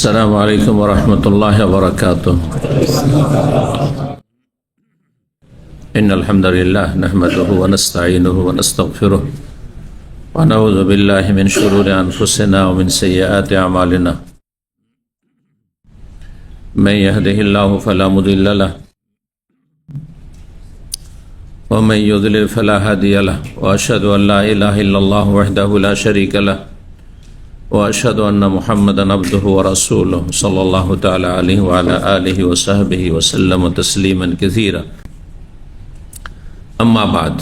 السلام عليكم ورحمة الله وبركاته. إن الحمد لله نحمده ونستعينه ونستغفره ونعوذ بالله من شرور أنفسنا ومن سيئات أعمالنا. من يهده الله فلا مضل له ومن يضلل فلا هادي له وأشهد أن لا إله إلا الله وحده لا شريك له وأشهد أن محمدا عبده ورسوله صلى الله تعالى عليه وعلى آله وصحبه وسلم تسليما كثيرا. أما بعد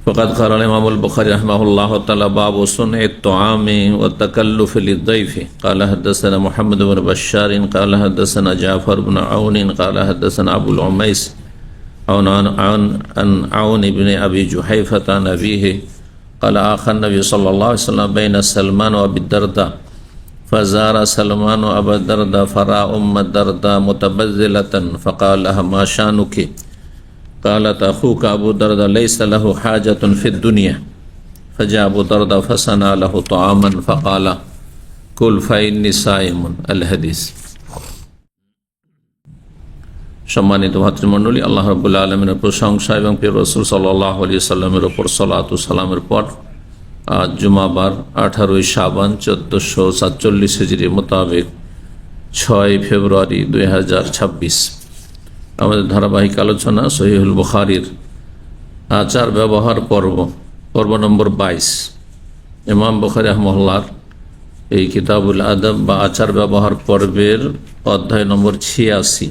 فقد قال الإمام البخاري رحمه الله تعالى باب صنع الطعام والتكلف للضيف. قال حدثنا محمد بن بشار قال حدثنا جعفر بن عون قال حدثنا أبو العميس عن عون بن أبي جحيفة عن أبيه قال آخى النبي صلى الله عليه وسلم بين سلمان وأبي الدرداء فزار سلمان وأبا الدرداء فرأى أم الدرداء متبذلة فقال لها ما شانك؟ قالت أخوك أبو الدرداء ليس له حاجة في الدنيا. فجاء أبو الدرداء فصنع له طعاما فقال كل فإني صائم. الحديث. সম্মানিত ভাতৃমণ্ডলী, আল্লাহ রাব্বুল আলামিনের প্রশংসা এবং প্রিয় রাসূল সাল্লাল্লাহু আলাইহি সাল্লামের উপর সালাত ও সালামের পর আজ জুমাবার 18 শাবান 1447 হিজরি মোতাবেক 6 ফেব্রুয়ারি 2026 আমাদের ধারাবাহিক আলোচনা সহিহুল বুখারীর আচার ব্যবহার পর্ব নম্বর 22। ইমাম বুখারী রাহিমাহুল্লাহর এই কিতাবুল আদব বা আচার ব্যবহার পর্বের অধ্যায় নম্বর 86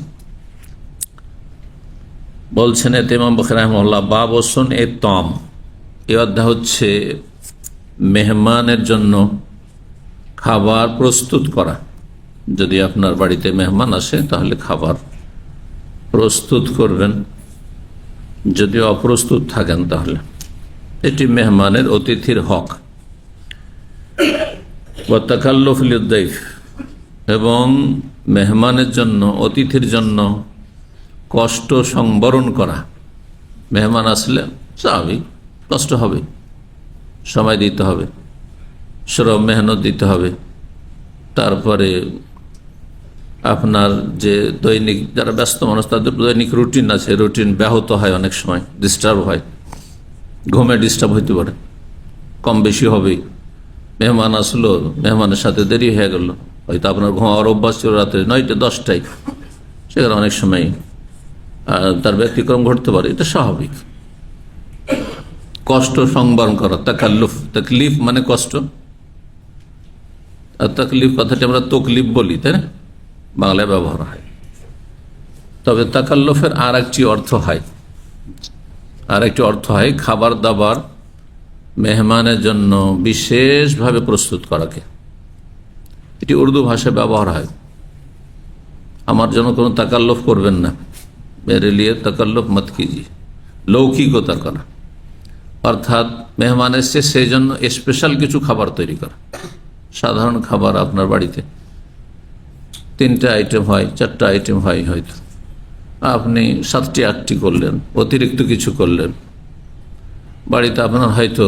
বলছেন এতে ইমাম বুখারী রাহিমাহুল্লাহ বাব সুনঈ তাম। এই অধ্যায় হচ্ছে মেহমানের জন্য খাবার প্রস্তুত করা। যদি আপনার বাড়িতে মেহমান আসে তাহলে খাবার প্রস্তুত করবেন, যদি অপ্রস্তুত থাকেন তাহলে এটি মেহমানের অতিথির হক। ওয়া তাকাল্লুফ লিদ-দাইফ, এবং মেহমানের জন্য অতিথির জন্য কষ্ট সংবরণ করা। মেহমান আসলে স্বাভাবিক কষ্ট হবে, সময় দিতে হবে, শ্রম মেহনত দিতে হবে। তারপরে আপনার যে দৈনিক যারা ব্যস্ত মানুষ তাদের দৈনিক রুটিন আছে, রুটিন ব্যাহত হয়, অনেক সময় ডিস্টার্ব হয়, ঘুমে ডিস্টার্ব হইতে পারে, কম বেশি হবেই। মেহমান আসলো, মেহমানের সাথে দেরি হয়ে গেল, হয়তো আপনার ঘুমাওয়ার অভ্যাস ছিল রাত্রে 9টা 10টায়, সেখানে অনেক সময় তার ব্যতিক্রম ঘটতে পারে, এটা স্বাভাবিক। কষ্ট সংবরণ করা, তাকাল্লুফ, তাকলিফ মানে কষ্ট, আর তাকলিফ কথাটি আমরা তকলিফ বলি, তাই না, বাংলায় ব্যবহার হয়। তবে তাকাল্লুফের আর একটি অর্থ হয় খাবার দাবার মেহমানের জন্য বিশেষভাবে প্রস্তুত করাকে। এটি উর্দু ভাষায় ব্যবহার হয়। আমার জন্য কোনো তাকাল্লুফ করবেন না, মেরে লিয়ে তাকাল্লুফ মত কিজিয়ে, লৌকিকতা করা, অর্থাৎ মেহমান এসছে সেই জন্য স্পেশাল কিছু খাবার তৈরি করা। সাধারণ খাবার আপনার বাড়িতে 3টা আইটেম হয়, 4টা আইটেম হয়, হয়তো আপনি 7টি 8টি করলেন, অতিরিক্ত কিছু করলেন। বাড়িতে আপনার হয়তো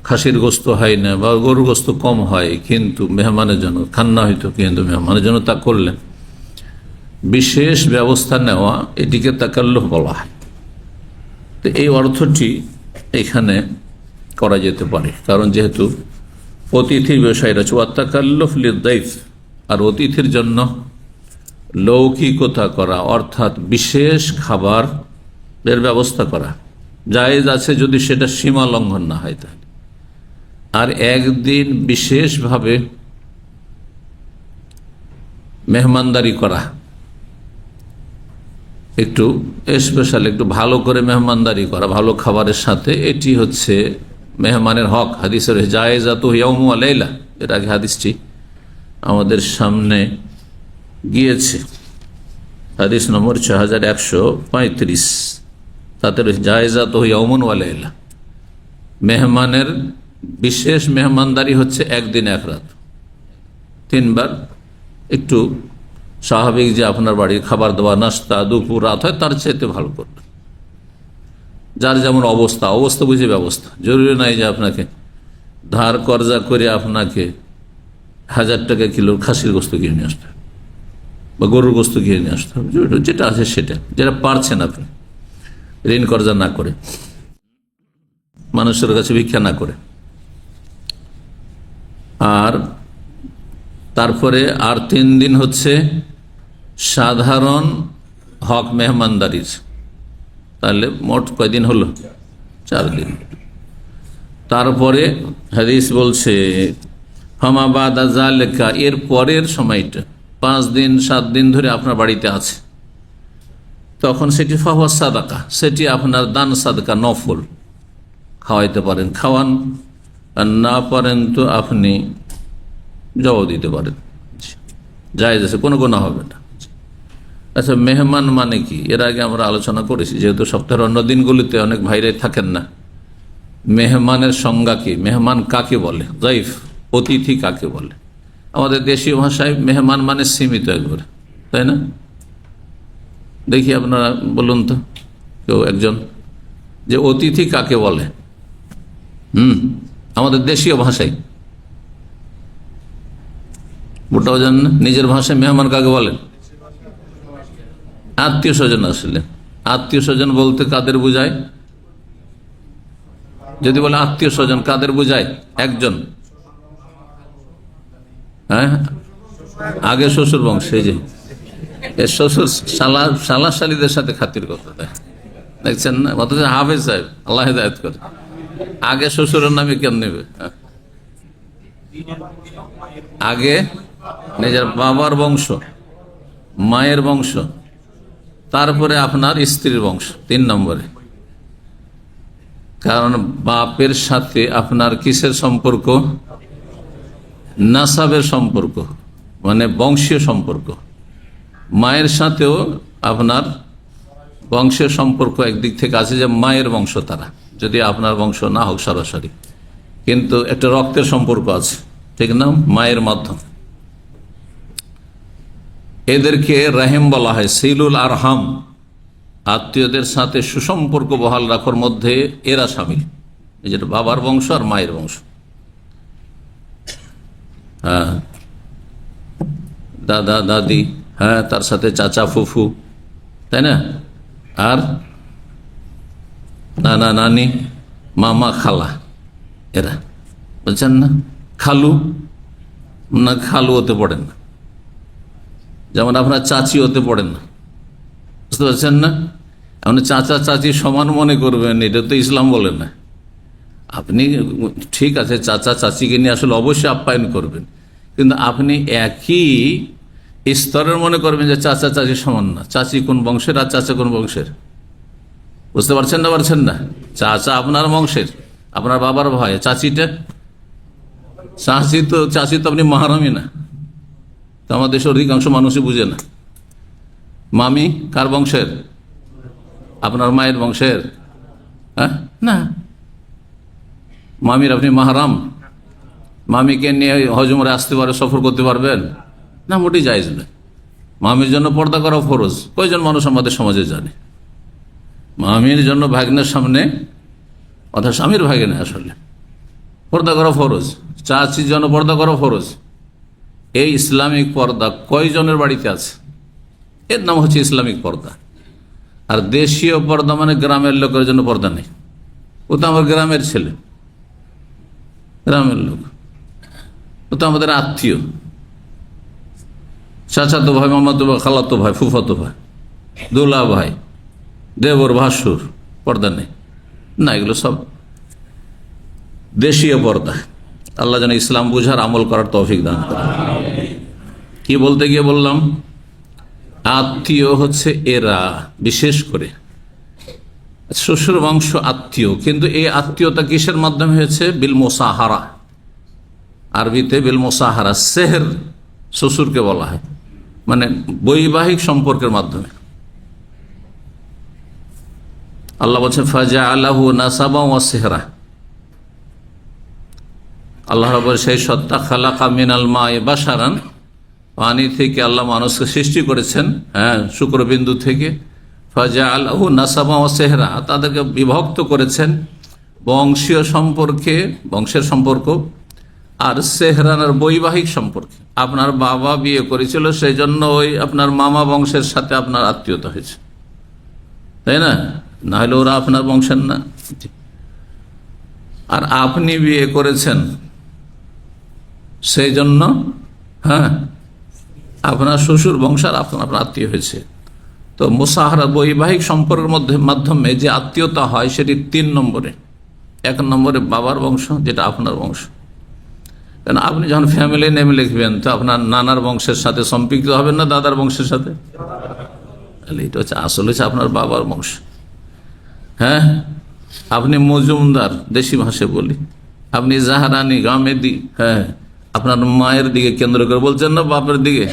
খাসির গোস্ত হয় না বা গরুর গোস্ত কম হয়, কিন্তু মেহমানের জন্য খান না হয়তো, কিন্তু মেহমানের জন্য তা করলেন। বিশেষ ব্যবস্থা নেওয়া, এটিকে তাকাল্লুফ বলা হয়। তো এই অর্থটি এখানে করা যেতে পারে, কারণ যেহেতু অতিথির বিষয় রয়েছে। ওয়া তাকাল্লুফ লিদ-দাইফ, আর অতিথির জন্য লৌকিকতা করা, অর্থাৎ বিশেষ খাবার এর ব্যবস্থা করা জায়েজ আছে যদি সেটা সীমা লঙ্ঘন না হয় তাহলে। আর একদিন বিশেষভাবে মেহমানদারি করা, একটু স্পেশাল, একটু ভালো করে মেহমানদারি করা ভালো খাবারের সাথে, এটি হচ্ছে মেহমানের হক। হাদিসের জায়েজাতু ইয়াউমু ওয়া লাইলা, এর আগে হাদিসটি আমাদের সামনে গিয়েছে, হাদিস নম্বর 6135। তাতে জায়েজাতু ইয়াউমুন ওয়া লাইলা, মেহমানের বিশেষ মেহমানদারি হচ্ছে একদিন এক রাত, 3 বার। একটু স্বাভাবিক যে আপনার বাড়ির খাবার দাবার নাস্তা দুপুর রাত হয়, তার চাইতে ভালো করবে। যার যেমন অবস্থা বুঝে ব্যবস্থা, জরুরি নাই যে আপনাকে ধার কর্জা করে আপনাকে 1000 টাকা কিলোর খাসির গোস্ত কিনে নিয়ে আসতে হবে, বা গরুর গোস্ত কিনে নিয়ে আসতে হবে, যেটা আছে সেটা, যেটা পারছেন আপনি, ঋণ কর্জা না করে, মানুষের কাছে ভিক্ষা না করে। আর তারপরে আর 3 দিন হচ্ছে সাধারণ হক মেহমানদারির, তাহলে মোট কয়দিন হলো? 4 দিন। তারপরে হাদিস বলছে ফামাবাদা যালিকা, এর পরের সময়টা 5 দিন 7 দিন ধরে আপনার বাড়িতে আছে, তখন সেটি ফাহুয়া সাদাকা, সেটি আপনার দান সাদকা, নফল। খাওয়াইতে পারেন খাওয়ান, আর না পারেন তো আপনি জবাব দিতে পারেন, জায়েজ আছে, কোনো গুনাহ হবে না। আচ্ছা, মেহমান মানে কি? এর আগে আমরা আলোচনা করেছি, যেহেতু সপ্তাহের অন্য দিনগুলিতে অনেক ভাইরাই থাকেন না। মেহমানের সংজ্ঞা কি? মেহমান কাকে বলে? যাইফ, অতিথি কাকে বলে? আমাদের দেশীয় ভাষায় মেহমান মানে সীমিত একবারে, তাই না? দেখি আপনারা বলুন তো, কেউ একজন, যে অতিথি কাকে বলে? আমাদের দেশীয় ভাষায় ওটাও জানেন না। নিজের ভাষায় মেহমান কাকে বলেন? আত্মীয় স্বজন। আসলে আত্মীয় স্বজন বলতে কাদের বুঝায়? যদি বলে আত্মীয় স্বজন, কাদের বুঝায়? একজন, হ্যাঁ, আগে শ্বশুর বংশে, যে শ্বশুর শালা শালীদের সাথে খাতির করতে দেয়, দেখছেন না? অথচ হাফেজ সাহেব, আল্লাহ হেদায়েত করে, আগে শ্বশুরের নামে কেন নেবে? আগে নিজের বাবার বংশ, মায়ের বংশ, তারপরে আপনার স্ত্রীর বংশ 3 নম্বরে। কারণ বাপের সাথে আপনার কিসের সম্পর্ক? নাসাবের সম্পর্ক, মানে বংশীয় সম্পর্ক। মায়ের সাথেও আপনার বংশের সম্পর্ক একদিক থেকে আছে, যে মায়ের বংশ তারা, যদি আপনার বংশ না হোক সরাসরি, কিন্তু একটা রক্তের সম্পর্ক আছে, ঠিক না? মায়ের মাধ্যম। এদেরকে রাহিম বলা হয়, সিলুল আরহাম, আত্মীয়দের সাথে সুসম্পর্ক বহাল রাখার মধ্যে এরা সামিল, যেটা বাবার বংশ আর মায়ের বংশ। হ্যাঁ, দাদা দাদি, হ্যাঁ, তার সাথে চাচা ফুফু, তাই না? আর নানা নানি, মামা খালা, এরা, বলছেন না? খালু না, খালু হতে পড়েন না, যেমন আপনার চাচি হতে পড়েন না, বুঝতে পারছেন না? আপনি চাচা চাচি সমান মনে করবেন, এটা তো ইসলাম বলে না। আপনি ঠিক আছে, চাচা চাচিকে নিয়ে আসলে অবশ্যই আপ্যায়ন করবেন, কিন্তু আপনি একই স্তরের মনে করবেন যে চাচা চাচি সমান না। চাচি কোন বংশের আর চাচা কোন বংশের? বুঝতে পারছেন না? পারছেন না? চাচা আপনার বংশের, আপনার বাবার ভাই। চাচি তো আপনি মাহারামই না, তো আমাদের দেশের অধিকাংশ মানুষই বুঝে না। মামি কার বংশের? আপনার মায়ের বংশের? হ্যাঁ, না, মামির আপনি মাহারাম? মামিকে নিয়ে হজমরে আসতে পারে, সফর করতে পারবেন না? মোটেই জায়েজ না। মামির জন্য পর্দা করা ফরজ। কয়জন মানুষ আমাদের সমাজে জানে মামির জন্য ভাগ্নের সামনে, অর্থাৎ স্বামীর ভাগ্নে, আসলে পর্দা করা ফরজ। চাচির জন্য পর্দা করা ফরজ। এই ইসলামিক পর্দা কয়জনের বাড়িতে আছে? এর নাম হচ্ছে ইসলামিক পর্দা। আর দেশীয় পর্দা মানে গ্রামের লোকের জন্য পর্দা নেই। ও তো আমার গ্রামের ছেলে, গ্রামের লোক, ও তো আমাদের আত্মীয়, চাচাতো ভাই, মামাতো ভাই, খালাতো ভাই, ফুফাতো ভাই, দোলা ভাই, দেবর, ভাসুর, পর্দা নেই না। এগুলো সব দেশীয় পর্দা। আল্লাহ যেন ইসলাম বুঝার, আমল করার তৌফিক দান করে। কি বলতে গিয়ে বললাম, আত্মীয় হচ্ছে এরা, বিশেষ করে শ্বশুর বংশ আত্মীয়। কিন্তু এই আত্মীয়তা কিসের মাধ্যমে হয়েছে? বিল মোসাহারা, আরবিতে বিল মোসাহারা। সেহর শ্বশুরকে বলা হয়, মানে বৈবাহিক সম্পর্কের মাধ্যমে। আল্লাহ বলছেন ফাজআলাহু নাসাবা ওয়া সিহরা। আল্লাহ রাব্বুল সেই সত্তা খালাকা মিনাল মা'i বাশারান, পানি থেকে আল্লাহ মানুষকে সৃষ্টি করেছেন, হ্যাঁ, শুক্রবিন্দু থেকে। ফাজআলাহু নাসাবা ওয়া সিহরা, তাদেরকে বিভক্ত করেছেন বংশীয় সম্পর্কে, বংশের সম্পর্ক, আর সেহরানের বৈবাহিক সম্পর্কে আপনার বাবা বিয়ে করেছিল, সেই জন্য ওই আপনার মামা বংশের সাথে আপনার আত্মীয়তা হয়েছে, তাই না? না হলে ওরা আপনার বংশের না। আর আপনি বিয়ে করেছেন, সেই জন্য হ্যাঁ আপনার শ্বশুর বংশের আপনার আত্মীয় হয়েছে। তো মুসাহারা বৈবাহিক সম্পর্কের মাধ্যমে যে আত্মীয়তা হয় সেটি 3 নম্বরে। 1 নম্বরে বাবার বংশ, যেটা আপনার বংশ। কারণ আপনি যখন ফ্যামিলি নেম লিখবেন তো আপনার নানার বংশের সাথে সম্পৃক্ত হবেন না দাদার বংশের সাথে? এটা হচ্ছে আসলে হচ্ছে আপনার বাবার বংশ। হ্যাঁ, আপনি মজুমদার, দেশি ভাষায় বলি, আপনি জাহারানি, গামেদি, হ্যাঁ, আপনার মায়ের দিকে কেন্দ্র করে বলছেন না বাপের দিকে?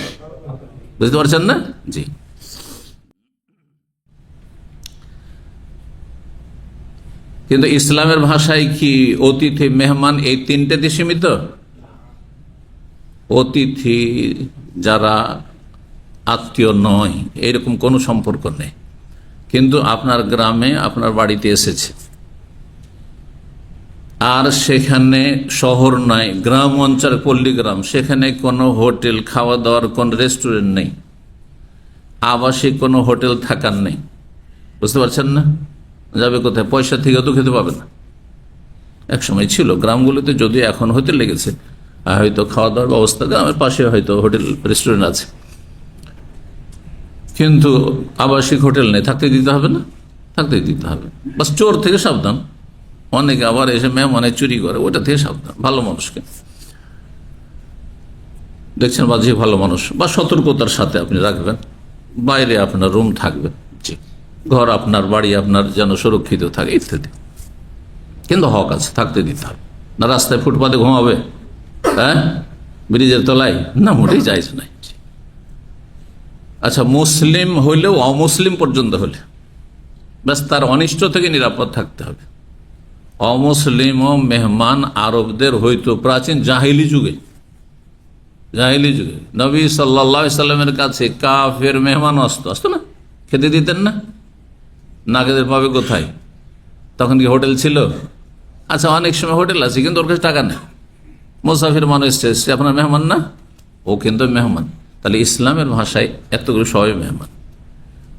বুঝতে পারছেন না? জি। কিন্তু ইসলামের ভাষায় কি অতিথি, মেহমান এই 3টেতে সীমিত? অতিথি যারা আত্মীয় নয়, এরকম কোনো সম্পর্ক নেই, কিন্তু আপনার গ্রামে আপনার বাড়িতে এসেছে, আর সেখানে শহর নাই, গ্রাম অঞ্চল, পল্লীগ্রাম, সেখানে কোনো হোটেল, খাওয়া দাওয়ার কোনো রেস্টুরেন্ট নেই, আবাসিক কোনো হোটেল থাকার নেই। বুঝতে পারছেন না? যাবে কোথায়? পয়সা থেকে তো খেতে পাবে না। এক সময় ছিল গ্রামগুলোতে, যদিও এখন হতে লেগেছে, হয়তো খাওয়া দাওয়ার ব্যবস্থা, গ্রামের পাশে হয়তো হোটেল রেস্টুরেন্ট আছে, কিন্তু আবাসিক হোটেল নেই। থাকতে দিতে হবে না? থাকতে দিতে হবে। বাস চোর থেকে সাবধান। অনেকে আবার এসে মেহমানে চুরি করে, ওটা থেকে সাবধান। ভালো মানুষকে দেখছেন, বা যে ভালো মানুষ, বা সতর্কতার সাথে আপনি রাখবেন, বাইরে আপনার রুম থাকবে, জি, ঘর আপনার, বাড়ি আপনার যেন সুরক্ষিত থাকে ইত্যাদি। কিন্তু হক আছে, থাকতে দিতে হবে। না রাস্তায় ফুটপাতে ঘুমাবে, হ্যাঁ, ব্রিজের তলায়, না, মোটেই যাইজ নাই। আচ্ছা, মুসলিম হইলেও অমুসলিম পর্যন্ত হলে ব্যাস তার অনিষ্ট থেকে নিরাপদ থাকতে হবে। অমুসলিম ও মেহমান আরবদের হইতো প্রাচীন জাহিলি যুগে, নবী সাল্লাল্লাহু আলাইহি সাল্লামের কাছে কাফের মেহমান আসতো না, খেতে দিতেন না? না খেতে পাবে কোথায়? তখন কি হোটেল ছিল? আচ্ছা, অনেক সময় হোটেল আছে, কিন্তু ওর কাছে টাকা নেই। মুসাফির মানুষ এসছে, আপনার মেহমান না? ও কিন্তু মেহমান। তাহলে ইসলামের ভাষায় এতগুলো সবাই মেহমান,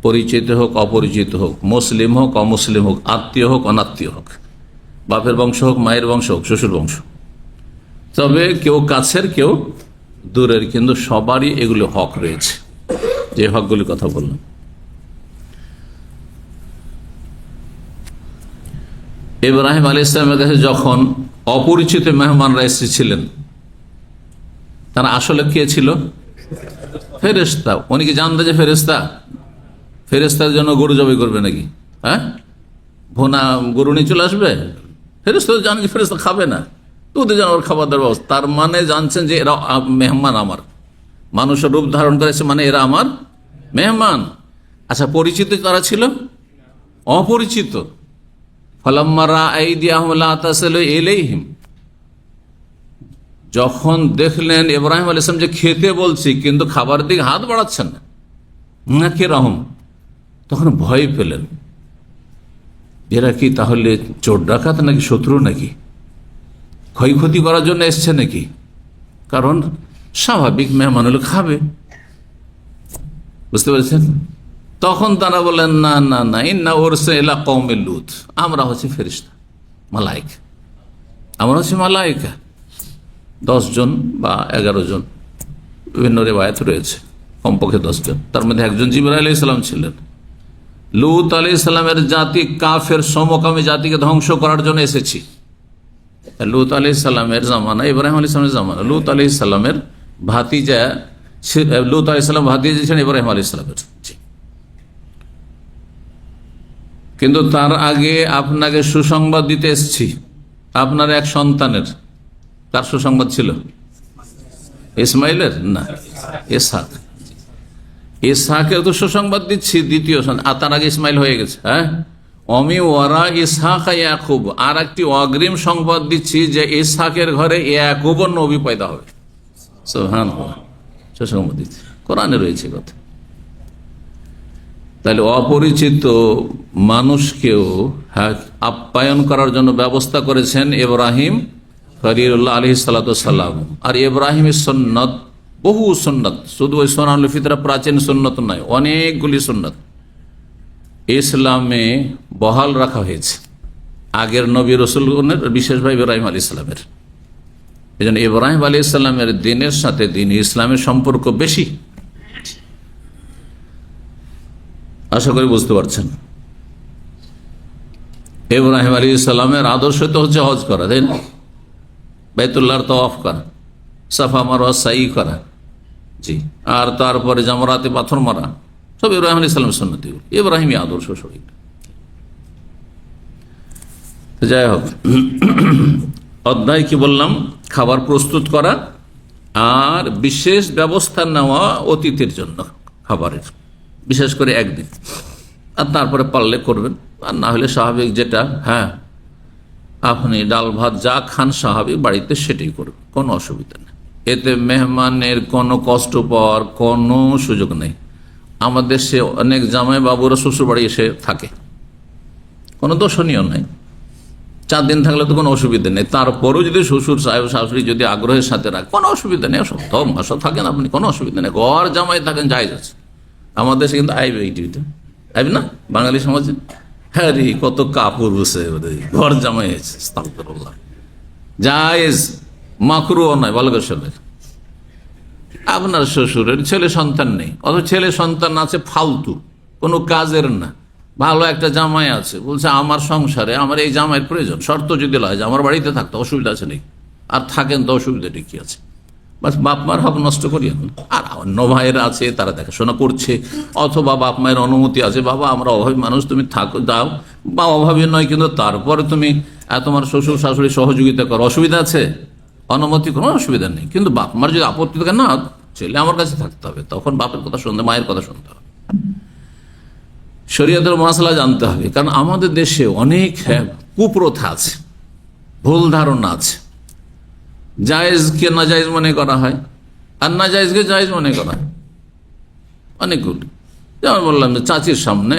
পরিচিত হোক অপরিচিত হোক, মুসলিম হোক অমুসলিম হোক, আত্মীয় হোক অনাত্মীয় হোক, বাপের বংশ হোক, মায়ের বংশ হোক, শ্বশুর বংশ, তবে কেউ কাছের কেউ দূরের, কিন্তু সবারই এগুলো হক রয়েছে, যে হকগুলির কথা বললাম। ইব্রাহিম আলাইহিস সালামের কাছে যখন অপরিচিত মেহমানরা এসেছিলেন, তারা আসলে কে ছিল? ফেরেশতা। উনি কি জানতেন যে ফেরেশতা? ফেরেশতার জন্য গরু জবাই করবে নাকি? হ্যাঁ, ভোনা গরু নিয়ে চলে আসবে? ফেরেশতা জানেন যে ফেরেশতা খাবে না, তো ওদের যেন ওর খাবার দেওয়ার ব্যবস্থা। তার মানে জানছেন যে এরা মেহমান আমার, মানুষের রূপ ধারণ করেছে, মানে এরা আমার মেহমান। আচ্ছা, পরিচিত তারা ছিল? অপরিচিত। ফালাম্মা আইদিয়াহুম লা তাসিলু ইলাইহিম, যখন দেখলেন ইব্রাহিম আলাইহিস সালাম যে খেতে বলছি কিন্তু খাবার দিকে হাত বাড়াচ্ছেন না, নাকিরাহুম, তখন ভয় পেলেন। এরা কি তাহলে চোর ডাকাত নাকি শত্রু, নাকি ক্ষয়ক্ষতি করার জন্য এসছে নাকি? কারণ স্বাভাবিক মেহমান হলে খাবে। বুঝতে পেরেছেন? তখন তারা বলেন, না না না, ইন্না উরসিলা কওমে লূত, আমরা হচ্ছে ফেরেশতা, মালায়েকা, আমরা হচ্ছে মালায়েকা। 10 জন বা 11 জন, বিভিন্ন রিওয়ায়াত রয়েছে, কমপক্ষে 10 জন। তার মধ্যে একজন জিবরাইল আলাইহিস সালাম ছিলেন। লূত আলাইহিস সালামের জাতি কাফের সমকামী জাতিকে ধ্বংস করার জন্য এসেছি। লূত আলাইহিস সালামের জামানা, ইব্রাহিম আলাইহিস সালামের জামানা, লূত আলাইহিস সালামের ভাতিজা, লূত আলাইহিস সালাম ভাতিজা ছিলেন ইব্রাহিম আলাইহিস সালামের। কিন্তু তার আগে আপনাকে সুসংবাদ দিতে এসেছি আপনার এক সন্তানের। তার সুসংবাদ ছিল ইসমাইলের? না, ইসহাক। ইসহাকের তো সুসংবাদ দিচ্ছি, দ্বিতীয় সন্তান। তার আগে ইসমাইল হয়ে গেছে। হ্যাঁ, অমি ওয়ারা ইসহাক ইয়াকুব, আর একটি অগ্রিম সংবাদ দিচ্ছি যে ইসহাকের ঘরে ইয়াকুব নবী পয়দা হবে। সুবহানাল্লাহ, সুসংবাদ দিচ্ছি, কোরআনে রয়েছে কথা। তাহলে অপরিচিত মানুষকেও আপ্যায়ন করার জন্য ব্যবস্থা করেছেন ইব্রাহিম খলিলুল্লাহ আলাইহিস সালাতু সালাম। আর ইব্রাহিমের সুন্নত, বহু সুন্নত, শুধু ওই সুন্নাতুল ফিতরা প্রাচীন সুন্নত নয়, অনেকগুলি সুন্নত ইসলামে বহাল রাখা হয়েছে আগের নবী রসুলগণের, বিশেষভাবে ইব্রাহিম আলাইহিস সালামের। এই জন্য ইব্রাহিম আলাইহিস সালামের দিনের সাথে দিন ইসলামের সম্পর্ক বেশি। আশা করি বুঝতে পারছেন। ইব্রাহিম আলাইহিস সালামের আদর্শ তো হচ্ছে হজ করা, তাই না? বাইতুল্লাহর তাওয়াফ করা, সাফা মারওয়া সাই করা, জি, আর তারপরে জামরাতে পাথর মারা, সব ইব্রাহিম আলাইহিস সালামের সুন্নতি, ইব্রাহিমী আদর্শ শরীর। যাই হোক, অধ্যায় কি বললাম? খাবার প্রস্তুত করা আর বিশেষ ব্যবস্থা নেওয়া অতিথির জন্য খাবারের, বিশেষ করে একদিন, আর তারপরে পারলে করবেন, আর না হলে স্বাভাবিক যেটা, হ্যাঁ আপনি ডাল ভাত যা খান স্বাভাবিক বাড়িতে সেটাই করবেন, কোনো অসুবিধা নেই। এতে মেহমানের কোনো কষ্ট পাওয়ার কোনো সুযোগ নেই। আমাদের সে অনেক জামাই বাবুরা শ্বশুর বাড়ি এসে থাকে, কোনো দোষণীয় নাই, 4 দিন থাকলে তো কোনো অসুবিধা নেই। তারপরেও যদি শ্বশুর সাহেব শাশুড়ি যদি আগ্রহের সাথে রাখে, কোনো অসুবিধা নেই। সপ্তাহ মাসও থাকেন আপনি, কোনো অসুবিধা নেই, ঘর জামাই থাকেন, জায়েজ আছে। আমাদের দেশে কিন্তু আইবে, এই টিভিটা আইবে না বাঙালি সমাজে, হ্যাঁ রে কত কাপড় বসে ঘর জামাই আছে, আস্তাগফিরুল্লাহ, জায়েজ, মাকরুহ নয়, বলগো। আপনার শ্বশুরের ছেলে সন্তান নেই, অথচ ছেলে সন্তান আছে ফালতু, কোনো কাজের না, ভালো একটা জামাই আছে, বলছে আমার সংসারে আমার এই জামাইয়ের প্রয়োজন, শর্ত যদি লয় যে আমার বাড়িতে থাকতে, অসুবিধা আছে নেই, আর থাকেন তো অসুবিধাটি কি আছে? বাস বাপ মার হক নষ্ট করিয়েন। আর অন্য ভাইয়েরা আছে, তারা দেখাশোনা করছে, অথবা বাপ মায়ের অনুমতি আছে, বাবা আমরা অভাবী মানুষ, তুমি থাকো দাও, বা অভাবী নয় কিন্তু তারপরে তুমি তোমার শ্বশুর শাশুড়ি সহযোগিতা করো, অসুবিধা আছে? অনুমতি কোনো অসুবিধা নেই, কিন্তু বাপ মার যদি আপত্তি থাকে, না ছেলে আমার কাছে থাকতে হবে, তখন বাপের কথা শুনতে, মায়ের কথা শুনতে হবে, শরীয়তের মাসলা জানতে হবে। কারণ আমাদের দেশে অনেক কুপ্রথা আছে, ভুল ধারণা আছে, জায়েজকে নাজায়েজ মনে করা হয়, আর নাজায়েজকে জায়েজ মনে করা হয় অনেকগুলি। যেমন বললাম যে চাচির সামনে,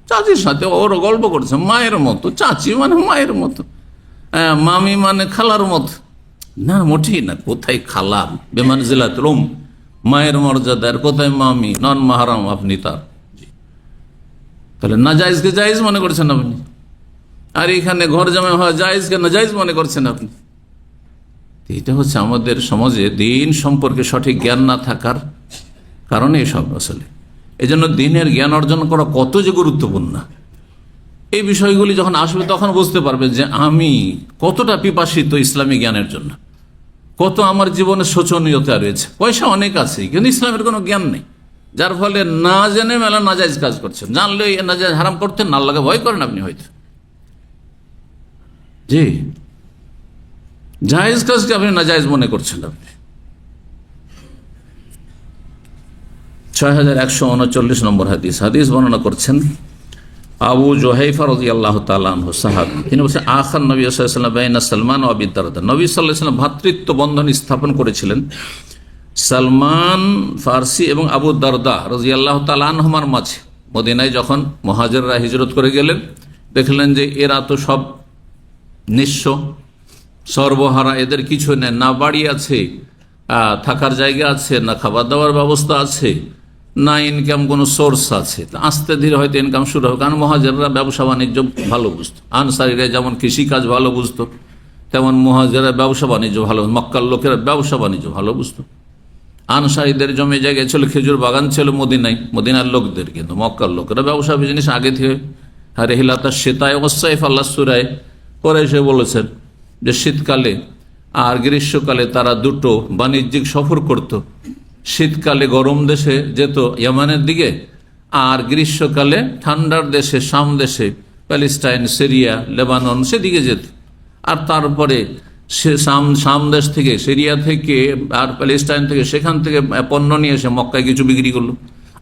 চাচির সাথে ওর গল্প করছে, মায়ের মতো, চাচি মানে মায়ের মতো, মামি মানে খালার মতো, না মোটেই না। কোথায় খালা, বেমানজিলাত রুম, মায়ের মর্যাদার, কোথায় মামি, নন মাহারাম আপনি তার। তাহলে নাজায়েজকে জায়েজ মনে করছেন আপনি, আর এখানে ঘর জামাই হওয়া জায়েজকে নাজায়েজ মনে করছেন আপনি। এটা হচ্ছে আমাদের সমাজে দিন সম্পর্কে সঠিক জ্ঞান না থাকার কারণে এসব আসলে। এই জন্য দিনের জ্ঞান অর্জন করা কত যে গুরুত্বপূর্ণ, এই বিষয়গুলি যখন আসবে তখন বুঝতে পারবে যে আমি কতটা পিপাসিত ইসলামী জ্ঞানের জন্য, কত আমার জীবনে শোচনীয়তা রয়েছে। পয়সা অনেক আছে কিন্তু ইসলামের কোনো জ্ঞান নেই, যার ফলে না জেনে মেলা নাজায়েজ কাজ করছেন। জানলে নাজায়েজ হারাম করতেন, না আল্লাহকে ভয় করেন আপনি হয়তো, জি, জায়েজ কাজকে আপনি নাজায়েজ মনে করছেন। আপনি 6139 নম্বর হাদিস, হাদিস বর্ণনা করছেন আবু জুহাইফা রাদিয়াল্লাহু তাআলা আনহু, সাহাবী। তিনি বলেছেন আখান নবী সাল্লাল্লাহু আলাইহি ওয়াসাল্লাম বাইনা সালমান ওয়া আবি দারদা, নবী সাল্লাল্লাহু আলাইহি ওয়াসাল্লাম ভ্রাতৃত্ব বন্ধন স্থাপন করেছিলেন সালমান ফার্সি এবং আবু দারদা রাদিয়াল্লাহু তাআলা আনহুমার মাঝে। মদিনায় যখন মুহাজিররা হিজরত করে গেলেন, দেখলেন যে এরা তো সব নিঃস্ব, সর্বহারা, এদের কিছু নেই, না বাড়ি আছে, থাকার জায়গা আছে, না খাবার দাবার ব্যবস্থা আছে, না ইনকাম কোনো সোর্স আছে। আস্তে ধীরে হয়তো ইনকাম শুরু হবে, কারণ মুহাজিররা ব্যবসা বাণিজ্য ভালো বুঝতো। আনসারীরা যেমন কৃষিকাজ ভালো বুঝতো, তেমন মুহাজিররা ব্যবসা বাণিজ্য ভালো, মক্কার লোকেরা ব্যবসা বাণিজ্য ভালো বুঝতো। আনসারীদের জমি জায়গায় ছিল, খেজুর বাগান ছিল মদিনায়, মদিনার লোকদের, কিন্তু মক্কার লোকেরা ব্যবসা বিজনেস আগে থেকে। আর রেহিলাতা শীতায় ওয়াসাইফ, আল্লাহ সূরায় কুরাইশে বলেছেন যে শীতকালে আর গ্রীষ্মকালে তারা দুটো বাণিজ্যিক সফর করত। শীতকালে গরম দেশে যেত ইয়ামানের দিকে, আর গ্রীষ্মকালে ঠান্ডার দেশে, শাম দেশে, প্যালেস্টাইন, সিরিয়া, লেবানন, সেদিকে যেত। আর তারপরে সে শাম দেশ থেকে, সিরিয়া থেকে আর প্যালেস্টাইন থেকে, সেখান থেকে পণ্য নিয়ে এসে মক্কায় কিছু বিক্রি করলো,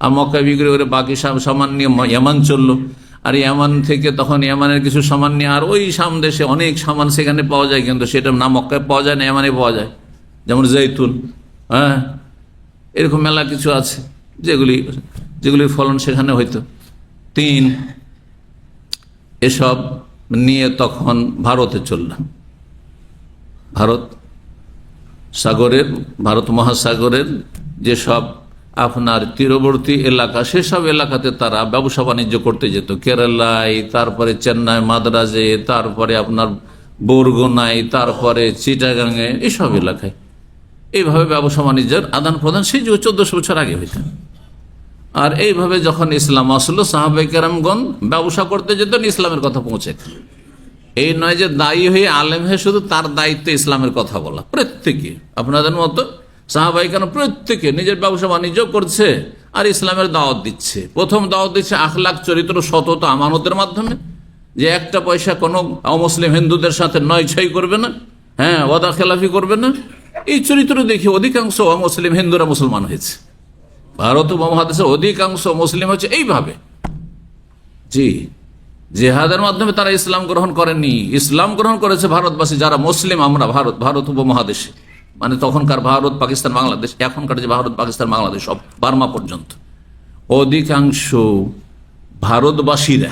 আর মক্কায় বিক্রি করে বাকি সামান নিয়ে ইয়ামান চললো। আর ইয়ামান থেকে তখন ইয়ামানের কিছু সামান নিয়ে, আর ওই শাম দেশে অনেক সামান সেখানে পাওয়া যায়, কিন্তু সেটা না মক্কায় পাওয়া যায় না ইয়ামানে পাওয়া যায়, যেমন জৈতুন, হ্যাঁ, এরকম মেলা কিছু আছে যেগুলির ফলন সেখানে হইতো। এসব নিয়ে তখন ভারতে চললাম। ভারত মহাসাগরের যেসব আপনার তীরবর্তী এলাকা, সেসব এলাকাতে তারা ব্যবসা বাণিজ্য করতে যেত। কেরালায়, তারপরে চেন্নাই, মাদ্রাজে, তারপরে আপনার বরগুনায়, তারপরে চিটাগাঙে, এইসব এলাকায় এইভাবে ব্যবসা বাণিজ্যের আদান প্রদান সেই যুগে 1400 বছর আগে হইত। আর এইভাবে যখন ইসলাম আসলো, সাহাবায়ে কেরামগণ ব্যবসা করতে যেতেন, ইসলামের কথা পৌঁছে। এই নয় যে দায়ী হয়ে আলেম হয়ে শুধু তার দায়িত্ব ইসলামের কথা বলা। প্রত্যেকে আপনাদের মতো সাহাবায়ে কেরাম প্রত্যেকে নিজের ব্যবসা বাণিজ্য করছে আর ইসলামের দাওয়াত দিচ্ছে। প্রথম দাওয়াত দিচ্ছে আখলাক, চরিত্র, সততা, আমানতের মাধ্যমে, যে একটা পয়সা কোনো অমুসলিম হিন্দুদের সাথে নয় ছয় করবে না, হ্যাঁ, ওয়াদা খেলাফি করবে না। এই চরিত্র দেখে অধিকাংশ অমুসলিম হিন্দুরা মুসলমান হয়েছে। ভারত উপমহাদেশের অধিকাংশ মুসলিম হচ্ছে এইভাবে। জি, জেহাদের মাধ্যমে তারা ইসলাম গ্রহণ করেনি, ইসলাম গ্রহণ করেছে ভারতবাসী যারা মুসলিম। আমরা ভারত উপমহাদেশে, মানে তখনকার ভারত, পাকিস্তান, বাংলাদেশ, এখনকার যে ভারত, পাকিস্তান, বাংলাদেশ, সব বার্মা পর্যন্ত অধিকাংশ ভারতবাসীরা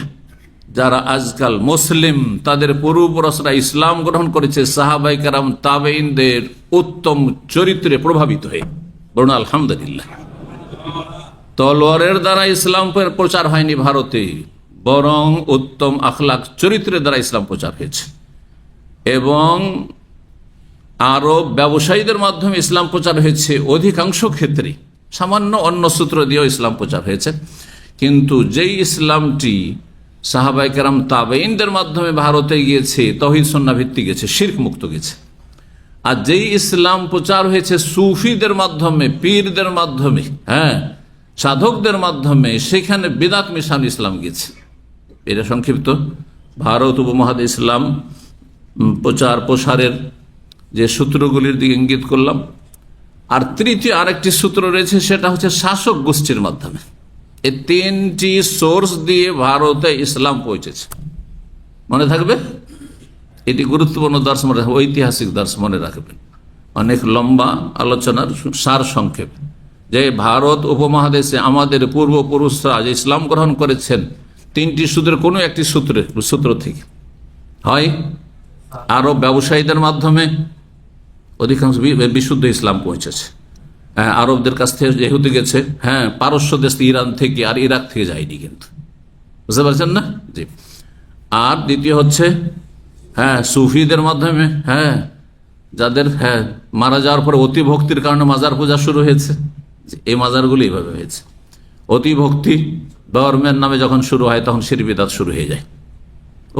যারা আজকাল মুসলিম, তাদের পূর্বপুরুষরা ইসলাম গ্রহণ করেছে সাহাবায়ে কেরাম, তাবেঈনদের উত্তম চরিত্রে প্রভাবিত হয়ে। বলুন আলহামদুলিল্লাহ। তলোয়ারের দ্বারা ইসলাম প্রচার হয়নি ভারতে, বরং উত্তম আখলাক চরিত্রের দ্বারা ইসলাম প্রচার হয়েছে। এবং আরব ব্যবসায়ীদের মাধ্যমে ইসলাম প্রচার হয়েছে অধিকাংশ ক্ষেত্রে, সামান্য অন্য সূত্র দিয়েও ইসলাম প্রচার হয়েছে। কিন্তু যেই ইসলামটি সাহাবায়ে কেরাম, তাবেঈনদের মাধ্যমে ভারতে গিয়েছে, তাওহীদ সুন্নাহ ভিত্তিক গেছে, শিরক মুক্ত গেছে। আর যেই ইসলাম প্রচার হয়েছে সুফিদের মাধ্যমে, পীরদের মাধ্যমে, হ্যাঁ, সাধকদের মাধ্যমে, সেখানে বিদআত মিশানো ইসলাম গেছে। এটা সংক্ষিপ্ত ভারত উপমহাদেশে ইসলাম প্রচার প্রসারের যে সূত্রগুলির দিকে ইঙ্গিত করলাম। আর তৃতীয় আরেকটি সূত্র রয়েছে, সেটা হচ্ছে শাসক গোষ্ঠীর মাধ্যমে। এই তিনটি সোর্স দিয়ে ভারতে ইসলাম পৌঁছেছে। মনে থাকবে, এটি গুরুত্বপূর্ণ দর্শ মনে রাখবেন, ঐতিহাসিক দর্শ মনে রাখবেন। অনেক লম্বা আলোচনার সার সংক্ষেপ, যে ভারত উপমহাদেশে আমাদের পূর্বপুরুষরা যে ইসলাম গ্রহণ করেছেন, তিনটি সূত্রের কোনো একটি সূত্র থেকে হয় আরব ব্যবসায়ীদের মাধ্যমে অধিকাংশ বিশুদ্ধ ইসলাম পৌঁছেছে। হ্যাঁ, আরবদের কাছ থেকে যেহেতু গেছে, হ্যাঁ, পারস্য দেশ, ইরান থেকে আর ইরাক থেকে যায়নি, কিন্তু বুঝতে পারছেন না? জি। আর দ্বিতীয় হচ্ছে, হ্যাঁ, সুফিদের মাধ্যমে, হ্যাঁ, যাদের, হ্যাঁ, মারা যাওয়ার পরে অতি ভক্তির কারণে মাজার পূজা শুরু হয়েছে। এই মাজারগুলো এইভাবে হয়েছে। অতি ভক্তি ধর্মের নামে যখন শুরু হয়, তখন শিরক বিদআত শুরু হয়ে যায়।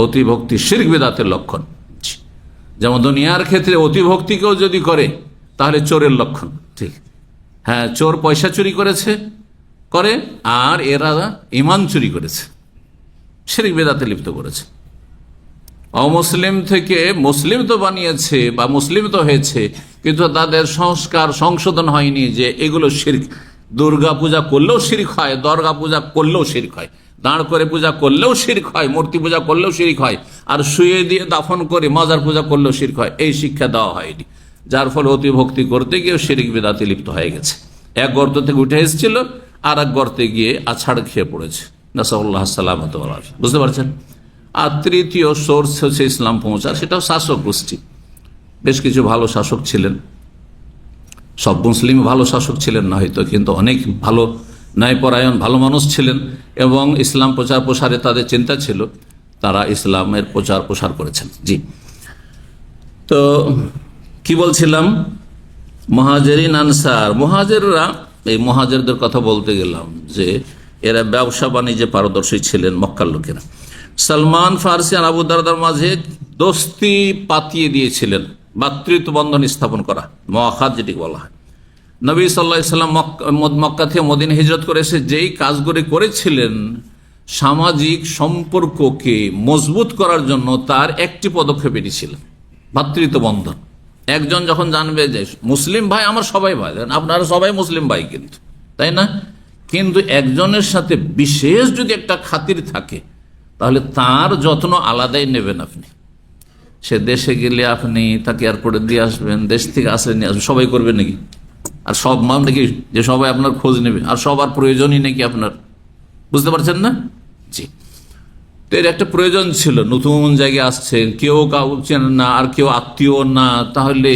অতি ভক্তি শিরক বিদআতের লক্ষণ। যেমন দুনিয়ার ক্ষেত্রে অতি ভক্তিকেও যদি করে, তাহলে চোরের লক্ষণ। ঠিক, হ্যাঁ, চোর পয়সা চুরি করে, আর এরা ঈমান চুরি করেছে, শিরক বিদআতে লিপ্ত করেছে। অমুসলিম থেকে মুসলিম তো বানিয়েছে বা মুসলিম তো হয়েছে, কিন্তু তাদের সংস্কার সংশোধন হয়নি যে এগুলো শিরক। দুর্গা পূজা করলেও শিরক হয়, দরগা পূজা করলেও শিরক হয়, দাঁড় করে পূজা করলেও শিরক হয়, মূর্তি পূজা করলেও শিরক হয়, আর শুয়ে দিয়ে দাফন করে মাজার পূজা করলেও শিরক হয়। এই শিক্ষা দেওয়া হয়নি, যার ফলে অতি ভক্তি করতে গিয়ে শিরক বিদআতে লিপ্ত হয়ে গেছে। এক গর্ত থেকে উঠে এসেছিল, আর এক গর্তে গিয়ে আছাড় খেয়ে পড়েছে। নাসাল্লাহ সালামত। বুঝতে পারছেন? আর তৃতীয় সোর্স হচ্ছে ইসলাম পৌঁছার, সেটাও শাসক গোষ্ঠী। বেশ কিছু ভালো শাসক ছিলেন, সব মুসলিম ভালো শাসক ছিলেন না হয়তো, কিন্তু অনেক ভালো ন্যায়পরায়ণ ভালো মানুষ ছিলেন, এবং ইসলাম প্রচার প্রসারে তাদের চিন্তা ছিল, তারা ইসলামের প্রচার প্রসার করেছেন। জি, তো কি বলছিলাম? মুহাজিরিন আনসার। মুহাজিররা, এই মুহাজিরদের কথা বলতে গেলাম যে এরা ব্যবসা বাণিজ্যে পারদর্শী ছিলেন মক্কার লোকেরা। সালমান ফারসি আর আবু দারদার মাঝে দোস্তি পাতিয়ে দিয়েছিলেন, ভ্রাতৃত্ব বন্ধন স্থাপন করা, মুআখাত যেটি বলা হয়। নবী সাল্লাল্লাহু আলাইহি ওয়াসাল্লাম মক্কা থেকে মদিনা হিজরত করে এসে যেই কাজগুলি করেছিলেন, সামাজিক সম্পর্ককে মজবুত করার জন্য তার একটি পদক্ষেপ এটি ছিল, ভ্রাতৃত্ব বন্ধন। একজন যখন জানবে যে মুসলিম ভাই আমার সবাই ভাই, আপনারা সবাই মুসলিম ভাই, কিন্তু তাই না? কিন্তু একজনের সাথে বিশেষ যদি একটা খাতির থাকে, তাহলে তার যত্ন আলাদাই নেবেন আপনি। সে দেশে গেলে আপনি তাকে এয়ারপোর্টে দিয়ে আসবেন, দেশ থেকে আসলে নিয়ে আসবেন, সবাই করবেন নাকি? আর সব মান নাকি যে সবাই আপনার খোঁজ নেবে, আর সবার প্রয়োজনই নাকি আপনার? বুঝতে পারছেন না? জি। তো এর একটা প্রয়োজন ছিল, নতুন জায়গায় আসছেন, কেউ কাউ চেনেন না আর কেউ আত্মীয় না, তাহলে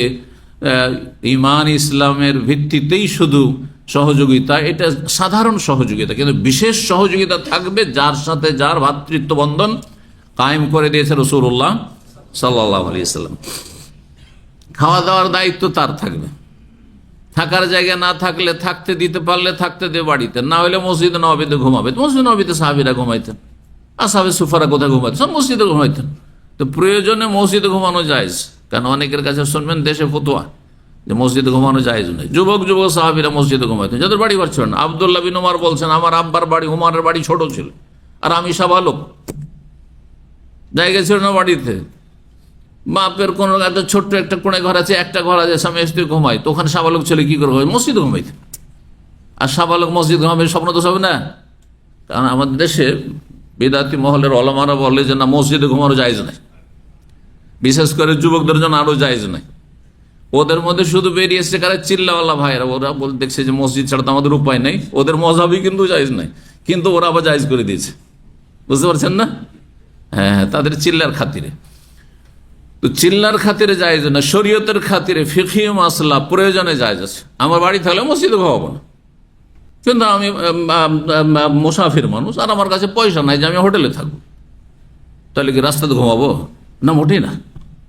ইমান ইসলামের ভিত্তিতেই শুধু সহযোগিতা, এটা সাধারণ সহযোগিতা, কিন্তু বিশেষ সহযোগিতা থাকবে যার সাথে যার ভ্রাতৃত্ব বন্ধন কায়েম করে দিয়েছে রাসূলুল্লাহ সাল্লাল্লাহু আলাইহি ওয়াসাল্লাম। খাওয়া দাওয়ার দায়িত্ব তার থাকবে, থাকার জায়গা না থাকলে থাকতে দিতে পারলে থাকতে দে বাড়িতে, না হলে মসজিদ নববীতে ঘুমাবে। মসজিদ নববীতে সাহাবীরা ঘুমাইতেন, আসহাবে সুফারা কোথায় ঘুমাইতেন? সব মসজিদে ঘুমাইতেন। তো প্রয়োজনে মসজিদে ঘুমানো জায়েজ, কারণ অনেকের কাছে শুনবেন দেশে ফতোয়া যে মসজিদে ঘুমানো জায়েজ নয়। যুবক সাহাবীরা মসজিদে ঘুমাইতেন, যাদের বাড়ি ঘর ছিল না। আব্দুল্লাহ বিন উমর বলছেন, আমার আব্বার বাড়ি, উমরের বাড়ি ছোট ছিল আর আমি সাবালক, জায়গা ছিল না বাড়িতে। বাপের কোন একটা ছোট্ট একটা কোণে ঘর আছে, একটা ঘর আছে, স্বামী স্ত্রী ঘুমাই, তো ওখানে সাবালক ছেলে কি করে মসজিদে ঘুমাইতে? আর সাবালক মসজিদ ঘুমাবে, স্বপ্ন দোষ হবে না? কারণ আমাদের দেশে বিদাতি মহলের ওলামারা বলে যে না, মসজিদে ঘুমানো জায়েজ নাই, বিশেষ করে যুবকদের জন্য আরো জায়েজ নাই। ওদের মধ্যে শুধু বেরিয়ে এসছে কারা চিল্লাওয়ালা ভাইরা, ওরা বলে দেখছে যে মসজিদ ছাড়া তো আমাদের উপায় নেই, ওদের মজাবই কিন্তু জায়েজ নাই, কিন্তু ওরা আবার জায়েজ করে দিয়েছে, বুঝতে পারছেন না? হ্যাঁ, তাদের চিল্লার খাতিরে। তো চিল্লার খাতিরে জায়েজ না, শরীয়তের খাতিরে ফিকহি মাসলা প্রয়োজনে জায়েজ আছে। আমার বাড়ি থাকলে মসজিদে ঘুমাবো না, কিন্তু আমি মুসাফির মানুষ আর আমার কাছে পয়সা নাই যে আমি হোটেলে থাকবো, তাহলে কি রাস্তাতে ঘুমাবো? না, মোটেই না,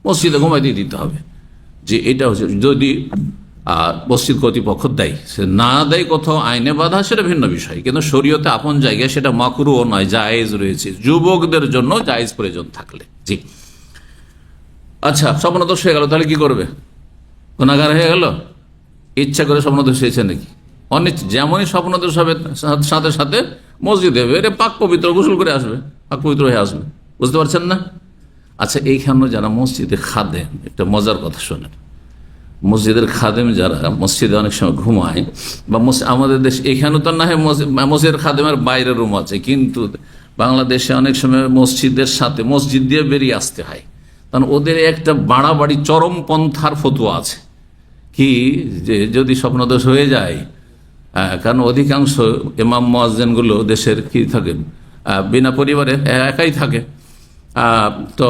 মসজিদে ঘুমাই দিয়ে দিতে হবে। যে এটা হচ্ছে যদি মসজিদ কর্তৃপক্ষ দেয়, সে না দেয় কোথাও আইনে বাধা, সেটা ভিন্ন বিষয়, কিন্তু শরীয়তে আপন জায়গায় সেটা মাকরুহ নয়, জায়েজ রয়েছে যুবকদের জন্য, জায়েজ প্রয়োজন থাকলে। জি, আচ্ছা, স্বপ্নদোষ হয়ে গেল, তাহলে কি করবে? গুনাহগার হয়ে গেল? ইচ্ছা করে স্বপ্নদোষ হয়েছে নাকি? অনেক যেমনই স্বপ্নদোষ হবে সাথে সাথে মসজিদে বেরে পাক পবিত্র গোসল করে আসবে, পাক পবিত্র হয়ে আসবে, বুঝতে পারছেন না? আচ্ছা, এইখানে যারা মসজিদে খাদেম, একটা মজার কথা শোনেন, মসজিদের খাদেম যারা মসজিদে অনেক সময় ঘুমায়, বা আমাদের দেশ এখানে তো না হয় মসজিদের খাদেমের বাইরের রুম আছে, কিন্তু বাংলাদেশে অনেক সময় মসজিদের সাথে মসজিদ দিয়ে বেরিয়ে আসতে হয়, কারণ ওদের একটা বাড়াবাড়ি চরমপন্থার ফতোয়া আছে কি, যে যদি স্বপ্নদোষ হয়ে যায়, কারণ অধিকাংশ ইমাম মুয়াজ্জিনগুলো দেশের কি থাকেন, বিনা পরিবারে একাই থাকে, তো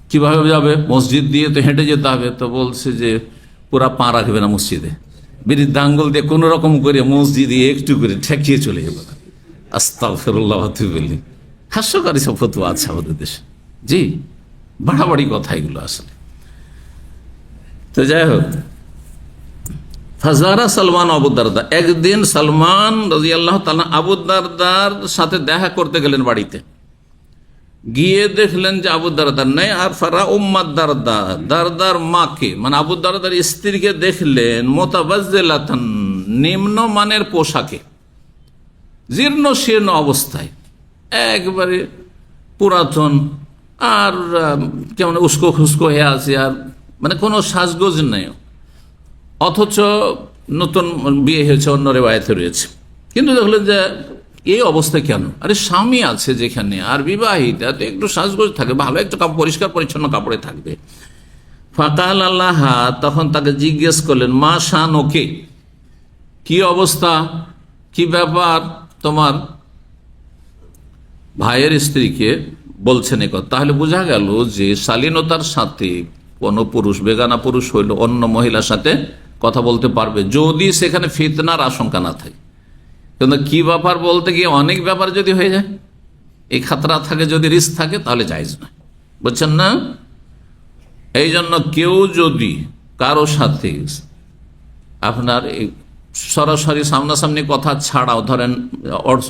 কিভাবে যাবে? মসজিদ দিয়ে তো হেঁটে যেতে হবে। তো বলছে যে পুরা পা রাখবে না মসজিদে, বিরুদ্ধ আঙ্গুল দিয়ে কোনো রকম করে মসজিদে একটু করে ঠেকিয়ে চলে যাবে। আস্তাগফিরুল্লাহ, বলি হাস্যকারী সব ফতোয়া আছে আমাদের দেশে। জি, বাড়াবাড়ি কথা এগুলো আসলে। তো যাই হোক, ফাজারা সালমান আবু দারদা, একদিন সালমান রাদিয়াল্লাহু তাআলা আবু দারদার সাথে দেখা করতে গেলেন বাড়িতে, গিয়ে দেখলেন যে আবু দারদার নেই, আর ফারা উম্মাদ দারদা, দারদার মাকে মানে আবু দারদার স্ত্রীকে দেখলেন মুতাবাজ্জিলাতান, নিম্নমানের পোশাকে, জীর্ণ শীর্ণ অবস্থায়, একবারে পুরাতন, আর কেমন উস্কো খুস্কো হয়ে আছে, আর মানে কোনো সাজগোজ নেই, অথচ নতুন বিয়ে হয়েছে, অন্য রেওয়ায়েতে রয়েছে। কিন্তু দেখলেন যে এই অবস্থা কেন? আরে স্বামী আছে যেখানে, আর বিবাহিতা, তো একটু সাজগোজ থাকে, ভালো একটু পরিষ্কার পরিচ্ছন্ন কাপড়ে থাকবে। ফাকাল আল্লাহ, তখন তাকে জিজ্ঞেস করলেন, মা শানুকে, কি অবস্থা, কি ব্যাপার তোমার? ভাইয়ের স্ত্রীকে বলছেন এ কথা। তাহলে বোঝা গেল যে শালীনতার সাথে কোনো পুরুষ, বেগানা পুরুষ হইল অন্য মহিলার সাথে কথা বলতে পারবে, যদি সেখানে ফিতনার আশঙ্কা না থাকে। কিন্তু কি ব্যাপার বলতে গিয়ে অনেক ব্যাপার যদি হয়ে যায়, এই খাতরা থাকে, যদি রিস্ক থাকে, তাহলে জায়েজ নয়, বুঝছেন না? এই জন্য কেউ যদি কারো সাথে আপনার সরাসরি সামনাসামনি কথা ছাড়াও, ধরেন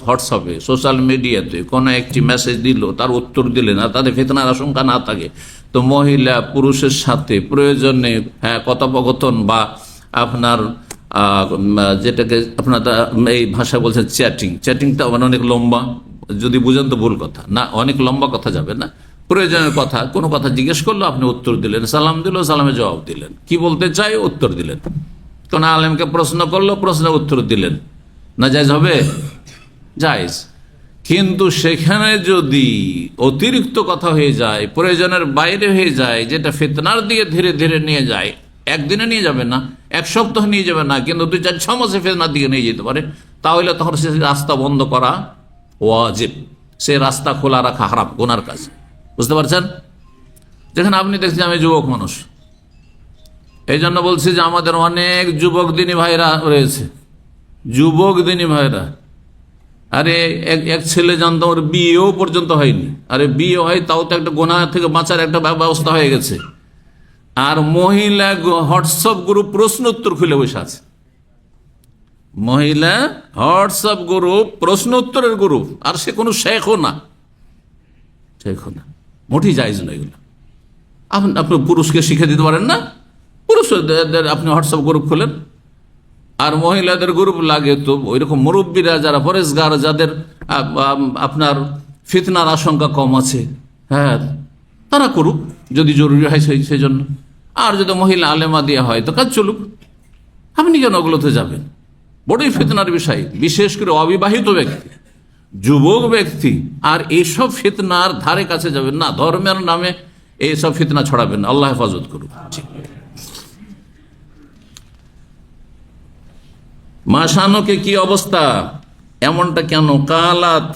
হোয়াটসঅ্যাপে, সোশ্যাল মিডিয়াতে কোনো একটি মেসেজ দিল, তার উত্তর দিলেন, আর তাদের ফিতনার আশঙ্কা না থাকে, তো মহিলা পুরুষের সাথে প্রয়োজনে কথোপকথন বা আপনার যেটাকে আপনার এই ভাষা বলছেন চ্যাটিংটা মানে অনেক লম্বা, যদি বুঝেন তো ভুল কথা না, অনেক লম্বা কথা যাবে না, প্রয়োজনের কথা, কোনো কথা জিজ্ঞেস করলো, আপনি উত্তর দিলেন, সালাম দিল, সালামে জবাব দিলেন, কি বলতে চাই উত্তর দিলেন, কোন আলেমকে প্রশ্ন করলো, প্রশ্নের উত্তর দিলেন, না জায়েজ হবে? জায়েজ। কিন্তু সেখানে যদি অতিরিক্ত কথা হয়ে যায়, প্রয়োজনের বাইরে হয়ে যায়, যেটা ফিতনার দিকে ধীরে ধীরে নিয়ে যায়, একদিনে নিয়ে যাবে না, এক সপ্তাহ নিয়ে যাবে না, কিন্তু 2-4-6 মাসে ফিতনার দিকে নিয়ে যেতে পারে, তাহলে তখন সে রাস্তা বন্ধ করা ওয়াজিব, সে রাস্তা খোলা রাখা হারাম, গুনার কাজ। বুঝতে পারছেন? যেখানে আপনি দেখছেন আমি যুবক মানুষ, এই জন্য বলছি যে আমাদের অনেক যুবক দিনী ভাইরা রয়েছে, যুবক দিনী ভাইরা। আরে এক ছেলে জানতাম, ওর বিয়েও পর্যন্ত হয়নি। আরে বিয়ে হয় তাও তো একটা গুনাহ থেকে বাঁচার একটা ব্যবস্থা হয়ে গেছে। আর মহিলা হোয়াটসঅ্যাপ গ্রুপ প্রশ্ন উত্তর খুলে বসে আছে। মহিলা হোয়াটসঅ্যাপ গ্রুপ প্রশ্ন উত্তরের গ্রুপ, আর সে কোনো শেখও না, মোটেই জায়েজ না এগুলো। আপনি পুরুষকে শিখে দিতে পারেন না? পুরুষদের আপনি হোয়াটসঅ্যাপ গ্রুপ খোলেন। আর মহিলাদের গ্রুপ লাগে তো ওইরকম মুরব্বীরা যারা পরেশগার, যাদের আপনার ফিতনার আশঙ্কা কম আছে, হ্যাঁ, তারা করুক যদি জরুরি হয় সেই জন্য। আর যদি মহিলা আলেমা দেওয়া হয় তো কাজ চলুক। আপনি কেন ওগুলোতে যাবেন? বড়ই ফিতনার বিষয়, বিশেষ করে অবিবাহিত ব্যক্তি, যুবক ব্যক্তি আর এইসব ফিতনার ধারে কাছে যাবেন না। ধর্মের নামে এইসব ফিতনা ছড়াবেন না, আল্লাহ হেফাজত করুক। মাসানোকে কি অবস্থা, এমনটা কেন? কালাত,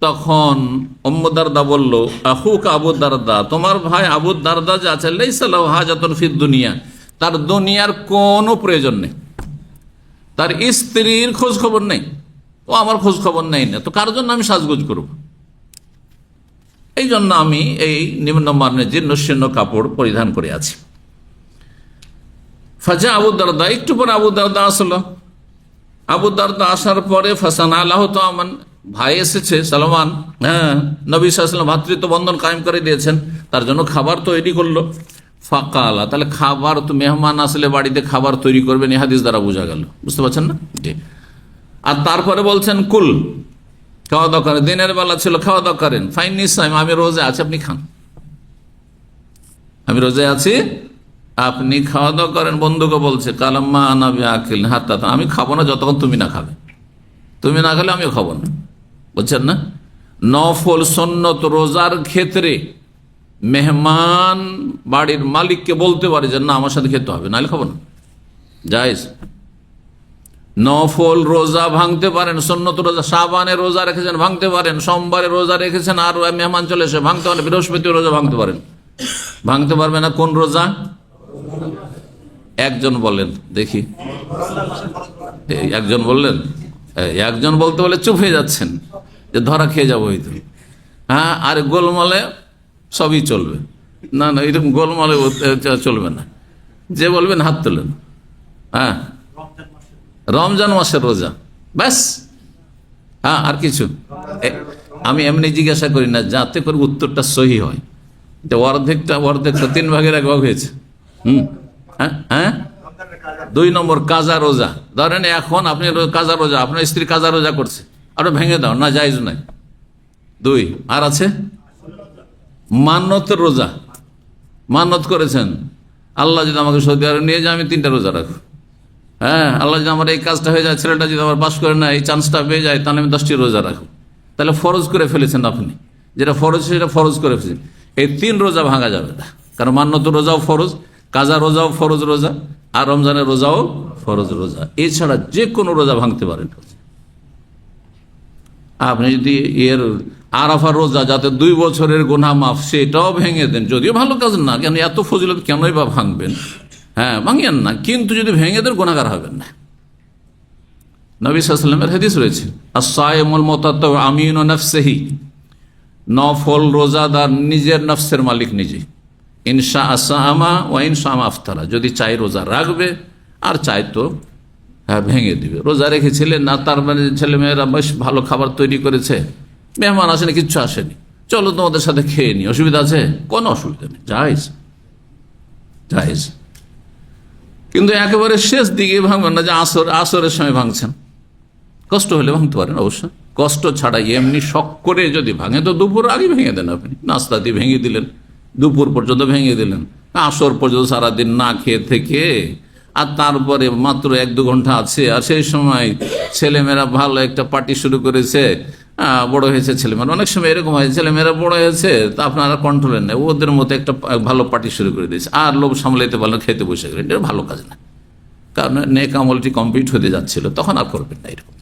তখন উম্মু দারদা বলল, আহুক আবু দারদা, তোমার ভাই আবু দারদা যে আছে, লাইসা লাহু হাজাতুন ফিদ দুনিয়া, তার দুনিয়ার কোনো প্রয়োজন নেই, তার স্ত্রীর খোঁজ খবর নেই, ও আমার খোঁজ খবর নেই না, তো কার জন্য আমি সাজগোজ করব? এই জন্য আমি এই নিম্নমানের জীর্ণ শীর্ণ কাপড় পরিধান করে আছি। ফাজা আবু দারদা, একটু পরে আবু দারদা আসলো। আবু দারদা আসার পরে ফাসান আল্লাহ তো আমান, ভাই এসেছে সালমান, হ্যাঁ, নবী সাল্লাল্লাহু আলাইহি ওয়াসাল্লাম ভ্রাতৃত্ব বন্ধন কায়েম করে দিয়েছেন, তার জন্য খাবার তৈরি করলো। ফাকালা, তাহলে খাবার তো, মেহমান আসলে বাড়িতে খাবার তৈরি করবেন, এই হাদিস দ্বারা বোঝা গেল। বুঝতে পারছেন না? জি। আর তারপরে বলছেন কুল, খাওয়া দাওয়া করেন, দিনের বেলা ছিল, খাওয়া দাওয়া করেন। ফাইন নিসাইম, আমি রোজে আছি, আপনি খান, আমি রোজে আছি, আপনি খাওয়া দাওয়া করেন। বন্ধুকে বলছে কালাম্মা আনাবি আকিল হাত্তা, আমি খাবো না যতক্ষণ তুমি না খাবে, তুমি না খেলে আমিও খাবো না। বুঝছেন না? নফল সুন্নত রোজার ক্ষেত্রে মেহমান বাড়ির মালিককে বলতে পারে যে না, আমার সাথে খেতে হবে, নাহলে খাবো না, জায়েজ। নফল রোজা ভাঙতে পারেন, সুন্নত রোজা, শাবানে রোজা রেখেছেন ভাঙতে পারেন, সোমবারে রোজা রেখেছেন আর মেহমান চলে এসে ভাঙতে পারেন, বৃহস্পতি রোজা ভাঙতে পারেন। ভাঙতে পারবে না কোন রোজা? একজন বলেন দেখি, একজন বললেন, একজন বলতে বলে চুপ হয়ে যাচ্ছেন যে ধরা খেয়ে যাবো হয়তো। হ্যাঁ, আর গোলমালে সবই চলবে না, না এরকম গোলমালে চলবে না। যে বলবেন হাত তোলেন। হ্যাঁ, রমজান মাসের রোজা, ব্যাস। হ্যাঁ, আর কিছু আমি এমনি জিজ্ঞাসা করি না, যাতে করে উত্তরটা সহি হয়। অর্ধেকটা 3 ভাগের 1 ভাগ হয়েছে। হ্যাঁ, 2 নম্বর কাজা রোজা। ধরেন এখন আপনি কাজা রোজা, আপনার স্ত্রী কাজা রোজা করছে, আপনি ভেঙে দাও, না জায়েজ নাই। 2 আর আছে মান্নতের রোজা, মান্নত করেছেন আল্লাহ যদি আমাকে সৌদি আরব নিয়ে যায় আমি 3টা রোজা রাখবো। হ্যাঁ, আল্লাহ যদি আমার এই কাজটা হয়ে যায়, ছেলেটা যদি আমার পাস করে না, এই চান্সটা পেয়ে যায়, তাহলে আমি 10টি রোজা রাখবো। তাহলে ফরজ করে ফেলেছেন আপনি, যেটা ফরজ সেটা ফরজ করে ফেলেছেন। এই 3 রোজা ভাঙা যাবে না, কারণ মান্নত রোজাও ফরজ, কাজা রোজাও ফরজ রোজা, আর রমজানের রোজাও ফরজ রোজা। এছাড়া যে কোনো রোজা ভাঙতে পারেন আপনি। যদি এর আরাফার রোজা, যাতে 2 বছরের গুনাহ মাফ, সেটাও ভেঙে দেন, যদিও ভালো কাজ না, কেন এত ফজিলত কেনই বা ভাঙবেন? হ্যাঁ, ভাঙিয়েন না, কিন্তু যদি ভেঙে দেন গুনাহগার হবেন না। নবী সাল্লাল্লাহু আলাইহি ওয়াসাল্লামের হাদিস রয়েছে, আস-সায়িমুল মুতাত্তাউ আমিনু নাফসিহি, নফল রোজাদার নিজের নফসের মালিক নিজে। ইনশা আসামা ওয়া ইনশা আফতারা, যদি চাই রোজা রাখবে, আর চাই তো হ্যাঁ ভেঙে দিবে। রোজা রেখেছিলেন না, তার মানে ছেলেমেয়েরা বেশ ভালো খাবার তৈরি করেছে, মেহমান আসেনি, কিচ্ছু আসেনি, চলো তোমাদের সাথে খেয়ে নি, অসুবিধা আছে? কোনো অসুবিধা নেই, জায়েজ, জায়েজ। কিন্তু একেবারে শেষ দিকে ভাঙবেন না, যে আসরের সময় ভাঙছেন, কষ্ট হলে ভাঙতে পারেন অবশ্য, কষ্ট ছাড়া এমনি শখ করে যদি ভাঙে তো দুপুর আগে ভেঙে দেন। আপনি নাস্তা দিয়ে ভেঙে দিলেন, দুপুর পর্যন্ত ভেঙে দিলেন, আসর পর্যন্ত সারাদিন না খেয়ে থেকে, আর তারপরে মাত্র 1-2 ঘন্টা আছে, আর সেই সময় ছেলেমেয়েরা ভালো একটা পার্টি শুরু করেছে, বড় হয়েছে ছেলেমেয়েরা, অনেক সময় এরকম হয়, ছেলেমেয়েরা বড় হয়েছে তা আপনারা কন্ট্রোলে নেই, ওদের মতো একটা ভালো পার্টি শুরু করে দিয়েছে, আর লোভ সামলাইতে পারলেন, খেতে বসে গেলেন, এটা ভালো কাজ না, কারণ নেক আমলটি কমপ্লিট হতে যাচ্ছিল, তখন আর করবেন না এরকম।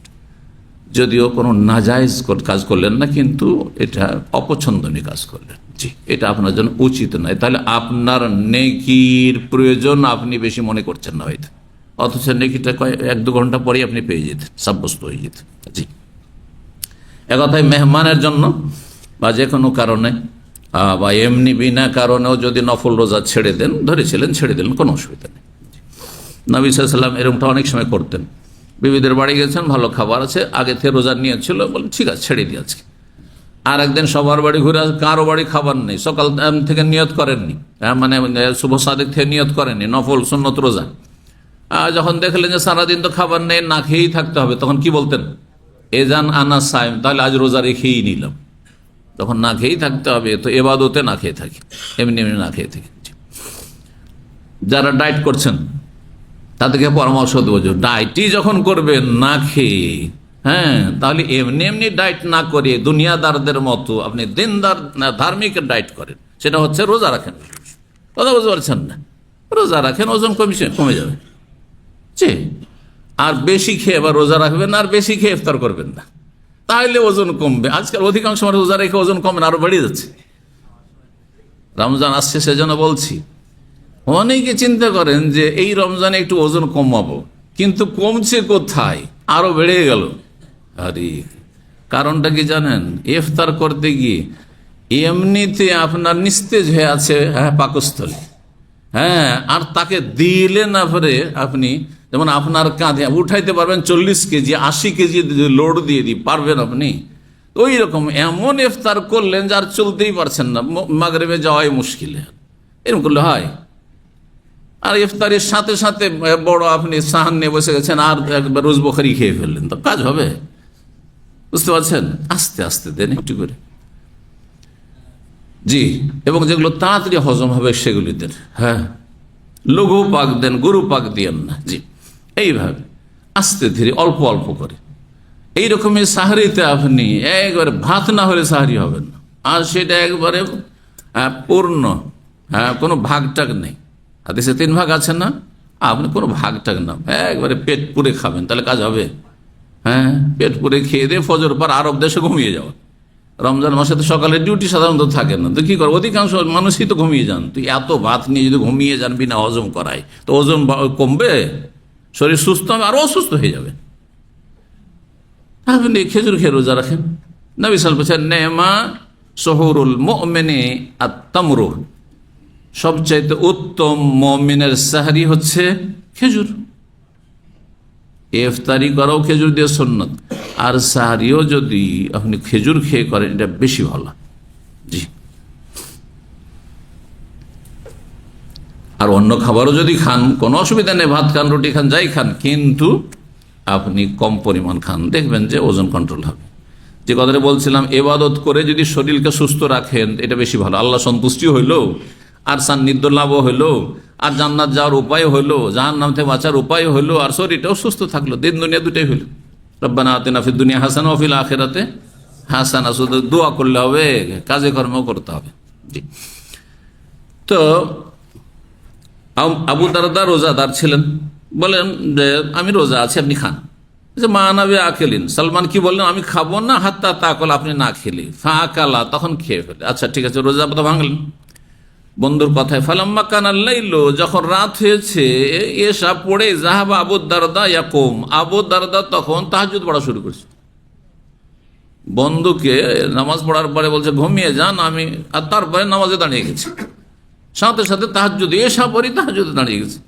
যদিও কোনো নাজায়েজ কাজ করলেন না, কিন্তু এটা অপছন্দনীয় কাজ করলেন। জি, এটা আপনার জন্য উচিত নয়। তাহলে আপনার নেকির প্রয়োজন আপনি বেশি মনে করছেন না হয়তো, অথচ নেকিটা 1-2 ঘন্টা পরেই আপনি পেয়ে যেতেন, সাব্যস্ত হয়ে যেত। জি, একথায় মেহমানের জন্য বা যে কোনো কারণে বা এমনি বিনা কারণেও যদি নফল রোজা ছেড়ে দেন, ধরেছিলেন ছেড়ে দিলেন, কোনো অসুবিধা নেই। নবী সাল্লাল্লাহু আলাইহি ওয়াসাল্লাম এরকমটা অনেক সময় করতেন। বিবিদের বাড়ি গেছেন, ভালো খাবার আছে, আগে থেকে রোজা নিয়েছিল, বলেন ঠিক আছে ছেড়ে দিয়ে আজকে। আর একদিন সবার বাড়ি ঘুরে কারো বাড়ি খাবার নেই, সকাল থেকে নিয়ত করেননি, মানে শুভ সাদেক থেকে নিয়ত করেননি নফল সুন্নত রোজা। যখন দেখলেন যে সারাদিন তো খাবার নেই, না খেয়েই থাকতে হবে, তখন কি বলতেন? এজান আনা সাইম, তাহলে আজ রোজা রেখেই নিলাম। তখন না খেয়েই থাকতে হবে, তো এবাদতে না খেয়ে থাকি, এমনি এমনি না খেয়ে থাকি। যারা ডায়েট করছেন তাদেরকে পরামর্শ দেবো, যে ডায়েটই যখন করবেন না খেয়ে, হ্যাঁ, তাহলে এমনি এমনি ডায়েট না করে দুনিয়াদারদের মতো আপনি দিনদার ধার্মিক ডায়েট করেন, সেটা হচ্ছে রোজা রাখেন। কথা বুঝতে পারছেন না? রোজা রাখেন, ওজন কমে যাবে। জি, আর বেশি খেয়ে এবার রোজা রাখবেন, আর বেশি খেয়ে ইফতার করবেন না, তাহলে ওজন কমবে। আজকাল অধিকাংশ সময় রোজা রেখে ওজন কমে না, আরো বেড়ে যাচ্ছে। রমজান আসছে সেজন্য বলছি, অনেকে চিন্তা করেন যে এই রমজানে একটু ওজন কমাবো, কিন্তু কমছে কোথায়, আরো বেড়ে গেল। আরে কারণটা কি জানেন? ইফতার করতে গিয়ে এমনিতে আপনার নিস্তেজ হয়ে আছে, হ্যাঁ, পাকস্থলী, হ্যাঁ, আর তাকে দিলে না পরে আপনি, যেমন আপনার কাঁধে উঠাইতে পারবেন 40 কেজি, 80 কেজি লোড দিয়ে পারবেন আপনি, ওই রকম এমন ইফতার করলেন যার চলতেই পারছেন না, মাগরিবে যাওয়াই মুশকিল। এরকম করলে হয়? আর ইফতারের সাথে সাথে বড় আপনি সাহান নিয়ে বসে গেছেন, আর একবার রোজ বখারি খেয়ে ফেললেন, তো কাজ হবে? বুঝতে পারছেন? আস্তে আস্তে দেন একটু করে। জি, এবং যেগুলো তাড়াতাড়ি হজম হবে সেগুলি দেন। হ্যাঁ, লঘু পাক দেন, গরু পাক দিয়েন না। জি, এইভাবে আস্তে ধীরে অল্প অল্প করে। এইরকমই সাহারিতে আপনি একবারে ভাত না হলে সাহারি হবেন না, আর সেটা একবারে পূর্ণ, হ্যাঁ, কোনো ভাগটাগ নেই। হাদিসে 3 ভাগ আছে না, আপনি কোনো ভাগটাগ না, একবারে পেট পুরে খাবেন, তাহলে কাজ হবে? হ্যাঁ, পেট পুরে খেয়ে দিয়ে ফজর পর আরব দেশে ঘুমিয়ে যাওয়া। রমজান মাসে তো সকালে ডিউটি সাধারণত থাকে না, তো কি করবো, অধিকাংশ মানুষই তো ঘুমিয়ে যান। তুই এত ভাত নিয়ে যদি ঘুমিয়ে যান বিনা হজম করায়, তো ওজন কমবে, শরীর সুস্থ হবে, আরো অসুস্থ হয়ে যাবে। আপনি খেজুর খেয়ে রোজা রাখেন। নবী সাল্লাল্লাহু আলাইহি ওয়াসাল্লাম বলেছেন, নেমা সহুরুল মুমিনি আত-তামরু, সবচাইতে উত্তম মুমিনের সাহরি হচ্ছে খেজুর। ইফতারি করাও খেজুর দিয়ে সুন্নত, আর সাহরিও যদি আপনি খেজুর খেয়ে করেন এটা বেশি ভালো। জি, আর অন্য খাবারও যদি খান কোনো অসুবিধা নেই, ভাত খান, রুটি খান, যাই খান, কিন্তু আপনি কম পরিমাণ খান, দেখবেন যে ওজন কন্ট্রোল হবে। যে কথাটা বলছিলাম, ইবাদত করে যদি শরীরকে সুস্থ রাখেন এটা বেশি ভালো, আল্লাহ সন্তুষ্টি হইলো, আর সান্নিধ্য লাভও হইলো, আর জান্নাত যাওয়ার উপায় হইলো, জাহান্নাম থেকে বাঁচার উপায় হইলো, আর শরীরটাও সুস্থ থাকলো, দিন দুনিয়া দুটাই হইলো। রব্বানা আতিনা ফিদ দুনিয়া হাসানা ওয়া ফিল আখিরাতি হাসানা, শুধু দোয়া করলে হবে, কাজে কর্মও করতে হবে। জি, তো আবু দারদা রোজাদার ছিলেন, বলেন যে আমি রোজা আছি, আপনি খান। যে মা নাবি আকেলিন, সালমান কি বললেন, আমি খাবো না হাত্তা তাকল, আপনি না খেলে, ফাকালা, তখন খেয়ে ফেলে। আচ্ছা ঠিক আছে, রোজা তো ভাঙলেন বন্ধুর কথায়। ফালাম্মা কানাল্লাইলো, যখন রাত হয়েছে, এসা পড়ে জাহাবা আবু দারদা ইয়াকুম, আবু দারদা তখন তাহাজ্জুদ পড়া শুরু করছে। বন্ধুকে নামাজ পড়ার পরে বলছে ঘুমিয়ে যান, আমি, আর তারপরে নামাজে দাঁড়িয়ে গেছি, সাথে সাথে তাহাজ্জুদ, এসা পড়ি তাহাজ্জুদে দাঁড়িয়ে গেছে।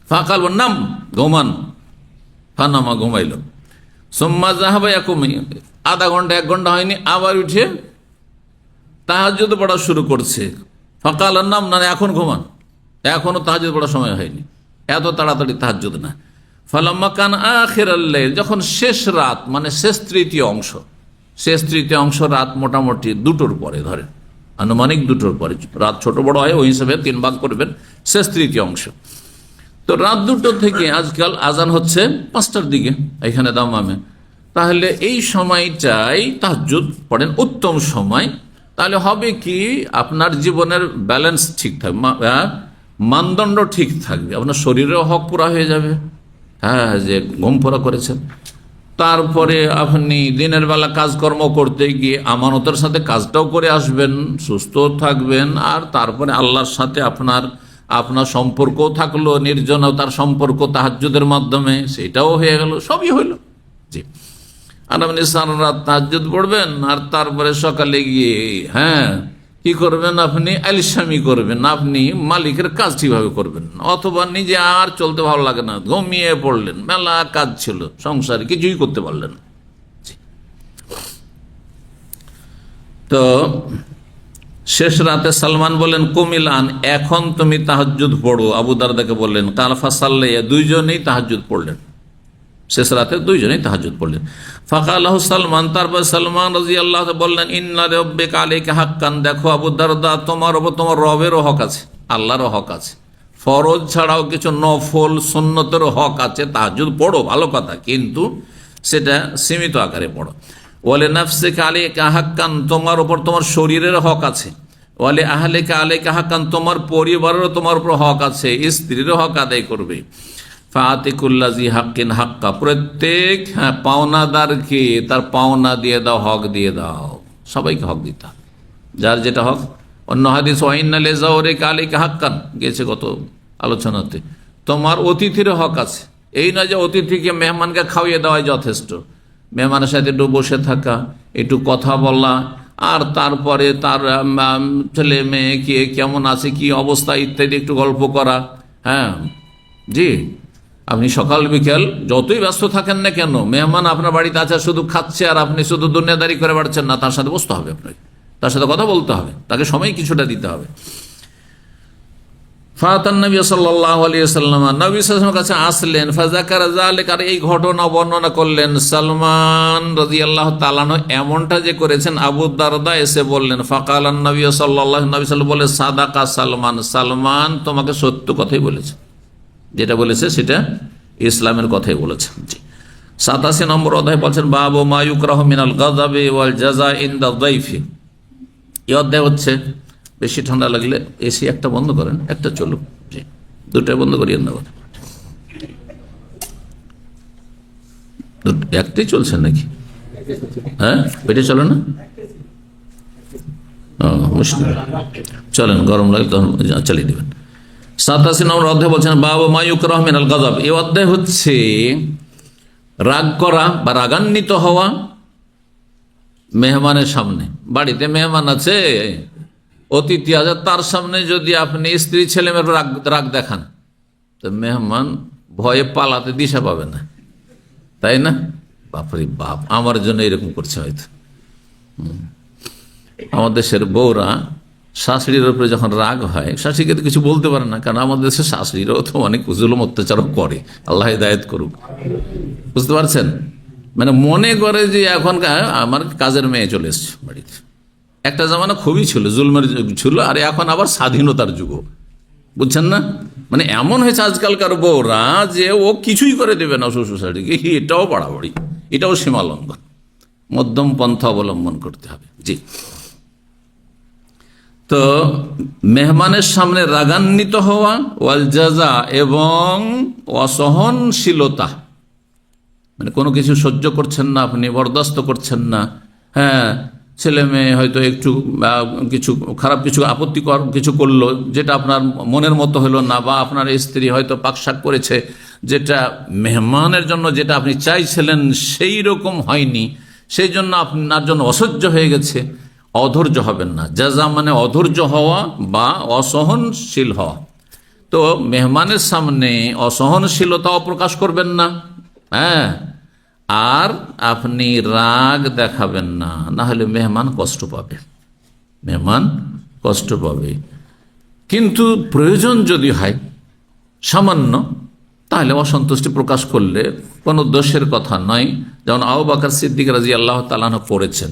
ফাকাল নাম, ঘুমান, ফানামা, ঘুমাইল। সোম্মা জাহাবা ইয়াকুম, আধা ঘন্টা 1 ঘন্টা হয়নি, আবার উঠে তাহাজ্জুদ পড়া শুরু করছে। ফাকাল নাম, না এখন ঘুমান, এখনো তাহাজ্জুদ পড়ার সময় হয়নি, এত তাড়াতাড়ি তাহাজ্জুদ না। ফালাম্মা কান আখিরাল লাইল, যখন শেষ রাত, মানে শেষ তৃতীয় অংশ রাত মোটামুটি 2টোর পরে, ধরেন আনুমানিক 2টোর পরে, রাত ছোট বড় হয় ওই হিসাবে 3 ভাগ করবেন, শেষ তৃতীয় অংশ। তো রাত 2টো থেকে আজকাল আজান হচ্ছে 5টার দিকে এখানে দামামে, তাহলে এই সময়টাই তাহাজ্জুদ পড়েন, উত্তম সময়। তাহলে হবে কি, আপনার জীবনের ব্যালেন্স ঠিক থাকবে, মানদণ্ড ঠিক থাকবে, আপনার শরীরেও হক পুরা হয়ে যাবে, হ্যাঁ, যে ঘুম পুরা করেছেন, তারপরে আপনি দিনের বেলা কাজকর্ম করতে গিয়ে আমানতের সাথে কাজটাও করে আসবেন, সুস্থ থাকবেন, আর তারপরে আল্লাহর সাথে আপনার সম্পর্কও থাকলো, নির্জনতার সম্পর্ক তাহাজ্জুদের মাধ্যমে, সেটাও হয়ে গেল, সবই হইল। জি। আর আপনি সারা রাত তাহাজ্জুদ পড়বেন, আর তারপরে সকালে গিয়ে কি করবেন, আপনি আলিস্বামী করবেন, আপনি মালিকের কাজ ঠিকভাবে করবেন না, অথবা নিজে আর চলতে ভালো লাগে না, ঘুমিয়ে পড়লেন, মেলা কাজ ছিল সংসারে, কিছুই করতে পারলেন না। তো শেষ রাতে সালমান বললেন, কুমিলান, এখন তুমি তাহাজ্জুদ পড়ো। আবু দারদাকে বললেন, কালফা সাল্লাইয়া, দুইজনেই তাহাজ্জুদ পড়লেন, শেষ রাতে দুইজনেই তাহাজ্জুদ পড়লেন। ফাকালাহ সালমান, তারপর সালমান রাদিয়াল্লাহু আনহু বললেন, ইন্না রাব্বিকা আলাইকা হাক্কান, দেখো আবু দারদা, তোমার উপর তোমার রবেরও হক আছে, আল্লাহরও হক আছে, ফরজ ছাড়াও কিছু নফল সুন্নতেরও হক আছে। তাহাজ্জুদ পড়ো, ভালো কথা, কিন্তু সেটা সীমিত আকারে পড়ো। ওয়ালে নাফসিকা আলাইকা হাক্কান, তোমার উপর তোমার শরীরের হক আছে। ওয়ালে আহলিকা আলাইকা হাক্কান, তোমার পরিবারেরও তোমার উপর হক আছে, স্ত্রীরও হক আদায় করবে। ফাতিকুল্লাজি হাক্কিন হাক্কা, প্রত্যেক পাওনাদারকে তার পাওনা দিয়ে দাও, হক দিয়ে দাও, সবাইকে হক দিতে হবে, যার যেটা হক। অন্য হাদিস ওয়াইন্না লিজাওরিকা আলাইকা হাক্কান গেছে গত আলোচনাতে, তোমার অতিথির হক আছে। এই নয় যে অতিথিকে, মেহমানকে খাওয়িয়ে দেওয়াই যথেষ্ট, মেহমানের সাথে একটু বসে থাকা, একটু কথা বলা, আর তারপরে তার ছেলে মেয়ে কে কেমন আছে, কি অবস্থা ইত্যাদি একটু গল্প করা। জি, আপনি সকাল বিকেল যতই ব্যস্ত থাকেন না কেন, মেহমান আপনার বাড়িতে আছে, শুধু খাচ্ছে আর আপনি শুধু দুনিয়াদারি করে বাড়ছেন না, তার সাথে বসতে হবে, আপনাকে তার সাথে কথা বলতে হবে, তাকে সময় কিছুটা দিতে হবে। ফাতান নবী সাল্লাল্লাহু আলাইহি ওয়াসাল্লাম, নবী সাল্লাল্লাহু আলাইহি ওয়াসাল্লামের কাছে আসলেন। ফাযাকারা যালিকা, আর এই ঘটনা বর্ণনা করলেন। সালমান রাদিয়াল্লাহু তাআলা আনহু এমনটা যে করেছেন, আবু দারদা এসে বললেন, ফাকালান নবী সাল্লাল্লাহু আলাইহি ওয়াসাল্লাম, বলে, সাদাকা সালমান, সালমান তোমাকে সত্য কথাই বলেছে, যেটা বলেছে সেটা ইসলামের কথাই বলেছে। জি। 87 নম্বর অধ্যায় বলছেন, বাবু মা ইউকরাহু মিনাল গাযাবি ওয়াল জাযা ইনদা যায়ফি। এই অধ্যায় হচ্ছে, বেশি ঠান্ডা লাগলে এসি একটা বন্ধ করেন, একটা চলুক, জি, দুটাই বন্ধ করিয়েন না, একটাই চলছে নাকি? ওইটা চলে না? মুশকিল, চলেন, গরম লাগে তখন চালিয়ে দেবেন। 87 নম্বর অধ্যায় বলছেন, বাবু মা ইউকরাহু মিনাল গাযাব। এই অধ্যায় হচ্ছে রাগ করা বা রাগান্বিত হওয়া মেহমানের সামনে। বাড়িতে মেহমান আছে, অতিথি আছে, তার সামনে যদি আপনি স্ত্রী ছেলে মেয়ের রাগ দেখান, তো মেহমান ভয়ে পালাতে দিশা পাবে না, তাই না? বাপরে বাপ, আমার জন্য এরকম করছে হয়তো। আমাদের দেশের বউরা শাশুড়ির উপরে যখন রাগ হয়, শাশুড়িকে তো কিছু বলতে পারে না, কারণ আমাদের দেশের শাশুড়িরাও তো অনেক জুলুম অত্যাচারও করে, আল্লাহ হিদায়াত করুক, বুঝতে পারছেন? মানে মনে করে যে এখন আমার কাজের মেয়ে চলে এসছে বাড়িতে। একটা জামানা খুবই ছিল, জুলমের যুগ ছিল, আর এখন আবার স্বাধীনতার যুগ, বুঝছেন না? মানে এমন হয়েছে আজকালকার বউরা যে ও কিছুই করে দেবে না শ্বশুর শাশুড়িকে, এটাও বাড়াবাড়ি, এটাও সীমালঙ্ঘন, মধ্যম পন্থা অবলম্বন করতে হবে। জি। তো মেহমানের সামনে রাগান্বিত হওয়া, ওয়াল জাযা, এবং অসহনশীলতা, মানে কোনো কিছু সহ্য করছেন না আপনি, বরদাস্ত করছেন না। ছেলে মেয়ে হয়তো একটু কিছু খারাপ কিছু আপত্তিকর কিছু করলো, যেটা আপনার মনের মতো হলো না, বা আপনার স্ত্রী হয়তো পাকশাক করেছে, যেটা মেহমানের জন্য যেটা আপনি চাইছিলেন সেই রকম হয়নি, সেই জন্য আপনার জন্য অসহ্য হয়ে গেছে। অধৈর্য হবেন না। জাযা মানে অধৈর্য হওয়া বা অসহনশীল হওয়া। তো মেহমানের সামনে অসহনশীলতাও প্রকাশ করবেন না, আর আপনি রাগ দেখাবেন না, না হলে মেহমান কষ্ট পাবে, মেহমান কষ্ট পাবে। কিন্তু প্রয়োজন যদি হয় সামান্য, তাহলে অসন্তুষ্টি প্রকাশ করলে কোনো দোষের কথা নয়, যেমন আবু বকর সিদ্দিক রাদিয়াল্লাহু তাআলা আনহু করেছেন।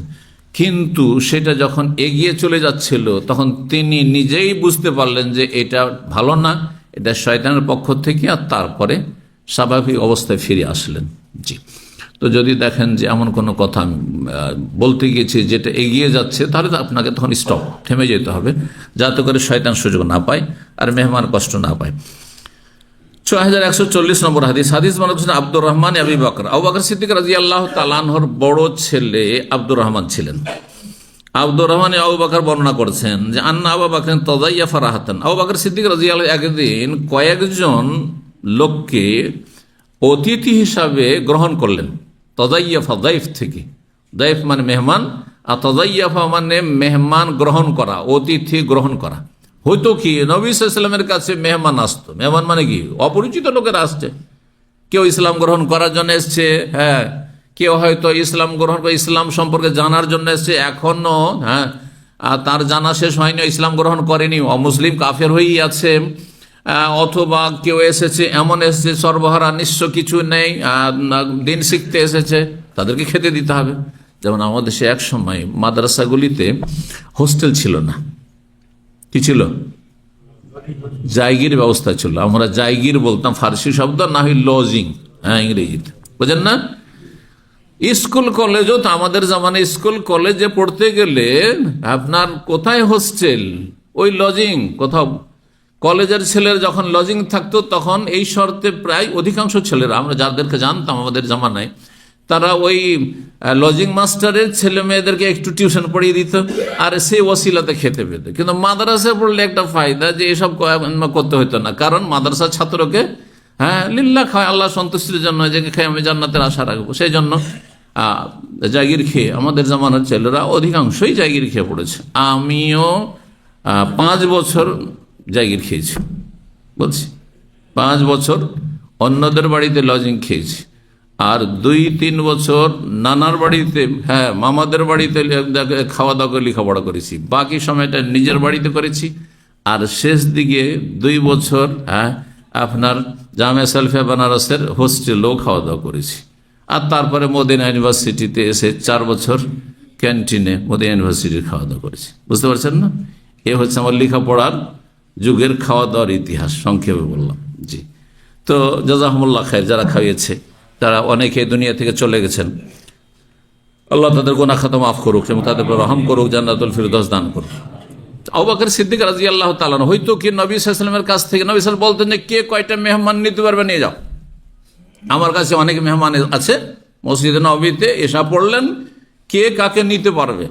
কিন্তু সেটা যখন এগিয়ে চলে যাচ্ছিল, তখন তিনি নিজেই বুঝতে পারলেন যে এটা ভালো না, এটা শয়তানের পক্ষ থেকে, আর তারপরে স্বাভাবিক অবস্থায় ফিরে আসলেন। জি। তো যদি দেখেন যে এমন কোনো কথা বলতে গিয়েছি যেটা এগিয়ে যাচ্ছে, তাহলে তো আপনাকে তখন স্টপ, থেমে যেতে হবে, যাতে করে শয়তান সুযোগ না পায় আর মেহমান কষ্ট না পায়। 6140 নম্বর হাদিস। হাদিস বর্ণনা করেছেন আব্দুর রহমান আবু বকর। আবু বকর সিদ্দিক রাদিয়াল্লাহু তাআলা আনহুর বড় ছেলে আব্দুর রহমান ছিলেন। আব্দুর রহমান আবু বকর বর্ণনা করেছেন যে আন্না আবু বকর তাযায়্যাফা রাহাতান। আবু বকর সিদ্দিক রাদিয়াল্লাহু একদিন কয়েকজন লোককে অতিথি হিসাবে গ্রহণ করলেন। তাযায়্যাফা দাইফ থেকে, দাইফ মানে মেহমান, আর তাযায়্যাফা মানে মেহমান গ্রহণ করা, অতিথি গ্রহণ করা। হয়তো কি নবী সাল্লাল্লাহু আলাইহি ওয়াসাল্লামের কাছে মেহমান আসতো। মেহমান মানে কি? অপরিচিত লোকেরা আসছে, কেউ ইসলাম গ্রহণ করার জন্য এসছে, হ্যাঁ, কেউ হয়তো ইসলাম গ্রহণ করে ইসলাম সম্পর্কে জানার জন্য এসছে, এখনো হ্যাঁ তার জানা শেষ হয়নি, ইসলাম গ্রহণ করেনি, অমুসলিম কাফের হয়েই আছে। অথবা কেউ এসেছে এমন এসেছে সর্বহারা, নিঃস্ব, কিছু নেই, দিন শিখতে এসেছে, তাদেরকে খেতে দিতে হবে। যেমন আমাদের দেশে এক সময় মাদ্রাসাগুলিতে হোস্টেল ছিল না, কি ছিল? জায়গির ব্যবস্থা ছিল। আমরা জায়গির বলতাম ফার্সি শব্দ, না হয় লজিং, হ্যাঁ ইংরেজিতে, বুঝেন না? স্কুল কলেজও তো আমাদের জামানে স্কুল কলেজে পড়তে গেলে আপনার কোথায় হোস্টেল, ওই লজিং কোথাও। কলেজের ছেলের যখন লজিং থাকতো তখন এই শর্তে প্রায় অধিকাংশ ছেলেরা, আমরা যাদেরকে জানতাম আমাদের জামানায়, তারা ওই লজিং মাস্টারের ছেলে মেয়েদেরকে একটু টিউশন পড়িয়ে দিত, আর সেই ওসিলাতে খেতে পেত। কিন্তু মাদ্রাসায় পড়লে একটা ফায়দা যে এসব করতে হতো না, কারণ মাদ্রাসার ছাত্রকে হ্যাঁ লিল্লাহ খায়, আল্লাহ সন্তুষ্টির জন্য, যে খেয়ে আমি জান্নাতের আশা রাখবো, সেই জন্য জাগির খেয়ে আমাদের জামানার ছেলেরা অধিকাংশই জাগির খেয়ে পড়েছে। আমিও 5 বছর জাগির খেয়েছি, বলছি 5 বছর অন্যদের বাড়িতে লজিং খেয়েছি, আর 2-3 বছর নানার বাড়িতে, হ্যাঁ মামাদের বাড়িতে খাওয়া দাওয়া করে লেখাপড়া করেছি। বাকি সময়টা নিজের বাড়িতে করেছি। আর শেষ দিকে 2 বছর হ্যাঁ আপনার জামে সেলফে বেনারসের হোস্টেলেও খাওয়া দাওয়া করেছি। আর তারপরে মদিনা ইউনিভার্সিটিতে এসে 4 বছর ক্যান্টিনে মদিনা ইউনিভার্সিটির খাওয়া দাওয়া করেছি। বুঝতে পারছেন না? এ হচ্ছে আমার লেখাপড়ার যুগের খাওয়া দাওয়ার ইতিহাস, সংক্ষেপে বললাম। জি, তো জাযাকুমুল্লাহ খায়র, যারা খাইয়েছে তারা অনেকে দুনিয়া থেকে চলে গেছেন। আল্লাহ তাদের গুনাহ খাতা মাফ করুক এবং তাদের রহম করুক, জান্নাতুল ফিরদৌস দান করুক। আবু বকর সিদ্দিক রাদিয়াল্লাহু তাআলা হয়তো কি নবী সাল্লাল্লাহু আলাইহি ওয়াসাল্লামের কাছ থেকে, নবী সাল্লাল্লাহু আলাইহি ওয়াসাল্লাম বলতেন যে কে কয়টা মেহমান নিতে পারবে নিয়ে যাও, আমার কাছে অনেক মেহমান আছে। মসজিদে নববীতে এশা পড়লেন, কে কাকে নিতে পারবে।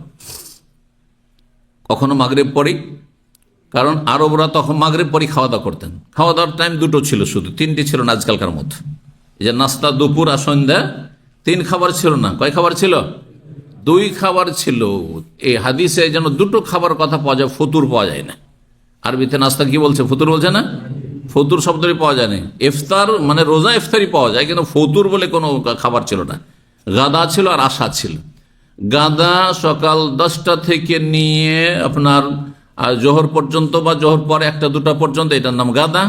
কখনো মাগরিব পড়ি, কারণ আরবরা তখন মাগরিব পরই খাওয়া দাওয়া করতেন। খাওয়া দাওয়ার টাইম 2টো ছিল, শুধু 3টি ছিল না আজকালকার মতো। এই যে নাস্তা, দুপুর আর সন্ধ্যা, 3 খাবার ছিল না। কয় খাবার ছিল? 2 খাবার ছিল। এই হাদিসে যেন 2টো খাবার কথা পাওয়া যায়, ফতুর পাওয়া যায় না। আরবিতে নাস্তা কি বলছে? ফতুর বলছে না? ফতুর শব্দটি পাওয়া যায় না। ইফতার মানে রোজা ইফতারি পাওয়া যায়, কিন্তু ফতুর বলে কোনো খাবার ছিল না। গাদা ছিল আর আশা ছিল। গাদা সকাল 10টা থেকে নিয়ে আপনার জোহর পর্যন্ত, বা জোহর পরে 1টা-2টা পর্যন্ত, এটার নাম গাদা।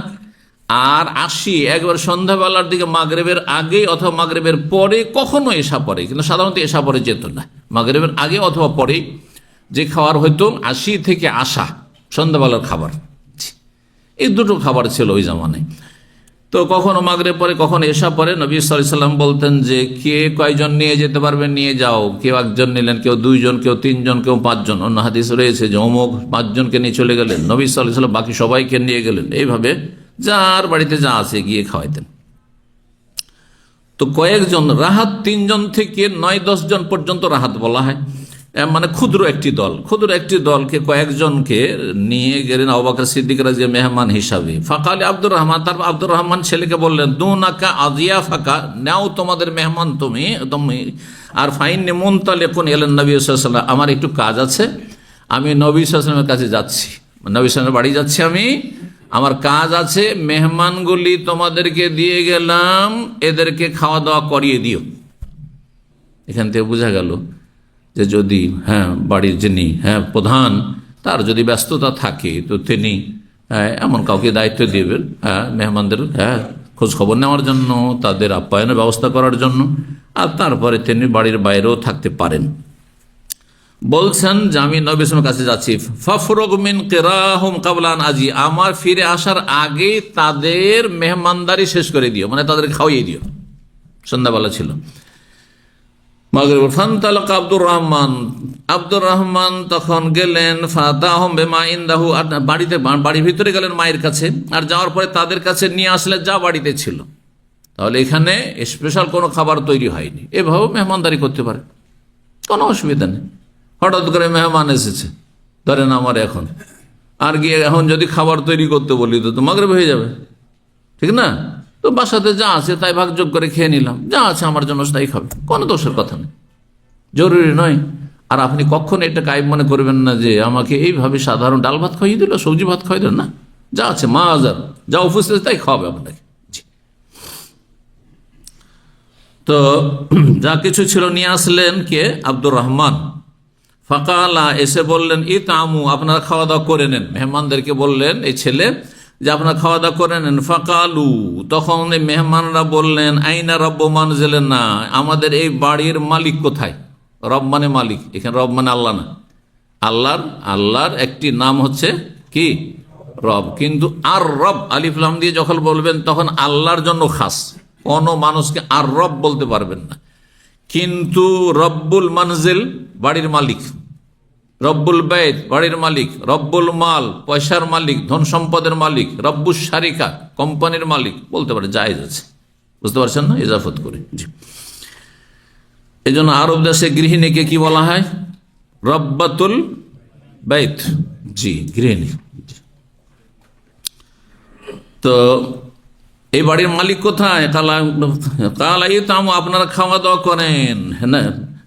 আর আশি একবার সন্ধ্যাবেলার দিকে, মাগরিবের আগে অথবা মাগরিবের পরে, কখনো এশা পরে, কিন্তু সাধারণত এশা পরে যেত না, মাগরিবের আগে অথবা পরে যে খাবার হয়তো আশি থেকে আশা, সন্ধ্যাবেলার খাবার। এই 2টো খাবার ছিল ওই জামানায়। তো কখনো মাগরিব পরে, কখনো এশা পরে নবী সাল্লাল্লাহু আলাইহি ওয়াসাল্লাম বলতেন যে কে কয়জন নিয়ে যেতে পারবে নিয়ে যাও। কেউ 1জন নিলেন, কেউ 2জন, কেউ 3জন, কেউ 5জন। অন্য হাদিস রয়েছে যে অমুক 5জনকে নিয়ে চলে গেলেন, নবী সাল্লাল্লাহু আলাইহি ওয়াসাল্লাম বাকি সবাইকে নিয়ে গেলেন। এইভাবে যার বাড়িতে যা আছে গিয়ে খাওয়াইতেন। তো কয়েকজন রাহাত, 3জন থেকে 9-10 জন পর্যন্ত রাহাত বলা হয়, মানে ক্ষুদ্র একটি দল। ক্ষুদ্র একটি দলকে, কয়েকজনকে নিয়ে গেলেন আবু বকর সিদ্দিক রাদিয়াল্লাহু মেহমান হিসাবে। ফাকালে আব্দুর রহমান, তারপর আব্দুর রহমান ছেলেকে বললেন, দুনাকা আযিয়াফাকা, নাও তোমাদের মেহমান তুমি। আর ফাইন্নী মুনতালিকুন ইলান নবী সাল্লাল্লাহু আলাইহি ওয়াসাল্লাম, আমার একটু কাজ আছে, আমি নবী সাল্লাল্লাহু আলাইহি ওয়াসাল্লামের কাছে যাচ্ছি, নবী সাল্লাল্লাহু আলাইহি ওয়াসাল্লামের বাড়ি যাচ্ছি আমি, আমার কাজ আছে। মেহমানগুলি তোমাদেরকে দিয়ে গেলাম, এদেরকে খাওয়া দাওয়া করিয়ে দিও। এখান থেকে বোঝা গেল যে যদি বাড়ির যিনি প্রধান, তার যদি ব্যস্ততা থাকে, তো তিনি এমন কাউকে দায়িত্ব দিবেন মেহমানদের খোঁজ খবর নেওয়ার জন্য, তাদের আপ্যায়নের ব্যবস্থা করার জন্য। আর তারপরে তিনি বাড়ির বাইরেও থাকতে পারেন। বলছেন যে আমি নবী সাল্লাল্লাহু আলাইহি ওয়াসাল্লামের কাছে যাচ্ছি। ফাফরুগ মিন কিরাহুম ক্বাবলা আন আজি, আমার ফিরে আসার আগে তাদের মেহমানদারি শেষ করে দিও, মানে তাদের খাওয়িয়ে দিও। সন্ধ্যাবেলা ছিল, মাগরিব ফান্তালাকা আব্দুর রহমান তখন গেলেন ফাতাহুম বিমা ইনদাহু, বাড়ির ভিতরে গেলেন মায়ের কাছে, আর যাওয়ার পরে তাদের কাছে নিয়ে আসলে যা বাড়িতে ছিল। তাহলে এখানে স্পেশাল কোনো খাবার তৈরি হয়নি, এভাবে মেহমানদারি করতে পারে, কোনো অসুবিধা নেই। হঠাৎ করে মেহমান এসেছে ধরেন আমার এখন, আর গিয়ে এখন যদি খাবার তৈরি করতে বলি তো মাগরিব হয়ে যাবে, ঠিক না? তো বাসাতে যা আছে তাই ভাগযোগ করে খেয়ে নিলাম, যা আছে আমার জন্য তাই খাবে, কোনো দোষের কথা নেই, জরুরি নয়। আর আপনি কখনো এটা গায়েব মনে করবেন না যে আমাকে এইভাবে সাধারণ ডাল ভাত খাইয়ে দিল, সবজি ভাত খাইয়ে দিল, না, যা আছে মা আজার যা উপস্থিত তাই খাওয়াবে আপনাকে। তো যা কিছু ছিল নিয়ে আসলেন কে? আব্দুর রহমান। ফাকালা, এসে বললেন ইতামু, আপনারা খাওয়া দাওয়া করে নেন। মেহমানদেরকে বললেন এই ছেলে যে আপনারা খাওয়া দাওয়া করে নেন। ফাকালু, তখন এই মেহমানরা বললেন আইনা রব্ব মানজিলেন, না, আমাদের এই বাড়ির মালিক কোথায়? রব মানে মালিক, এখানে রব মানে আল্লাহ না, আল্লাহর একটি নাম হচ্ছে কি? রব। কিন্তু আর রব আলিফ লাম দিয়ে যখন বলবেন তখন আল্লাহর জন্য খাস, কোন মানুষকে আর রব বলতে পারবেন না। কিন্তু রব্বুল মানজিল বাড়ির মালিক, রব্বুল বাইত বাড়ির মালিক, রব্বুল মাল পয়সার মালিক, ধন সম্পদের মালিক, রব্বুস শারিকা কোম্পানির মালিক বলতে পারে, জায়েজ আছে। বুঝতে পারছেন না? ইজাফত করে। জি, এই জন্য আরব দেশে গৃহিণীকে কি বলা হয়? রব্বাতুল বাইত। জি, গৃহিণী। তো এই বাড়ির মালিক কোথায়? কালাইতামু, আপনারা খাওয়া দাওয়া করেন।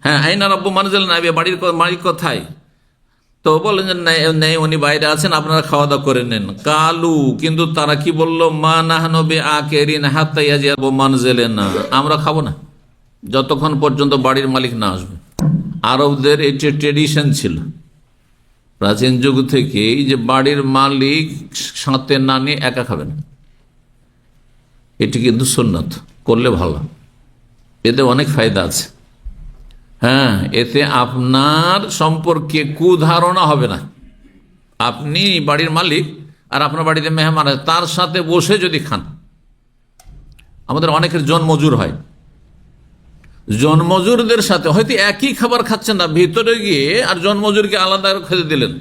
হ্যাঁ, আইনা রব্ব মানজিল, না, বাড়ির মালিক কোথায়? তো বলেন যে নেই, উনি বাইরে আছেন, আপনারা খাওয়া দাওয়া করে নেন। কালু, কিন্তু তারা কি বললো? মা নাহনু বিআকিরিন হাত্তা ইয়াজিবু মানজিলানা, আমরা খাবো না যতক্ষণ পর্যন্ত বাড়ির মালিক না আসবে। আরবদের এটি ট্রেডিশন ছিল প্রাচীন যুগ থেকেই, যে বাড়ির মালিক সাথে না নিয়ে একা খাবেন। এটি কিন্তু সুন্নত, করলে ভালো, এতে অনেক ফায়দা আছে। হ্যাঁ, এতে আপনার সম্পর্কে কুধারণা হবে না। আপনি বাড়ির মালিক আর আপনার বাড়িতে মেহমান আছে, তার সাথে বসে যদি খান। আমাদের অনেকের জনমজুর হয়, জনমজুরদের সাথে হয়তো একই খাবার খাচ্ছেন না, ভিতরে গিয়ে আর জনমজুরকে আলাদা খেতে দিলেন,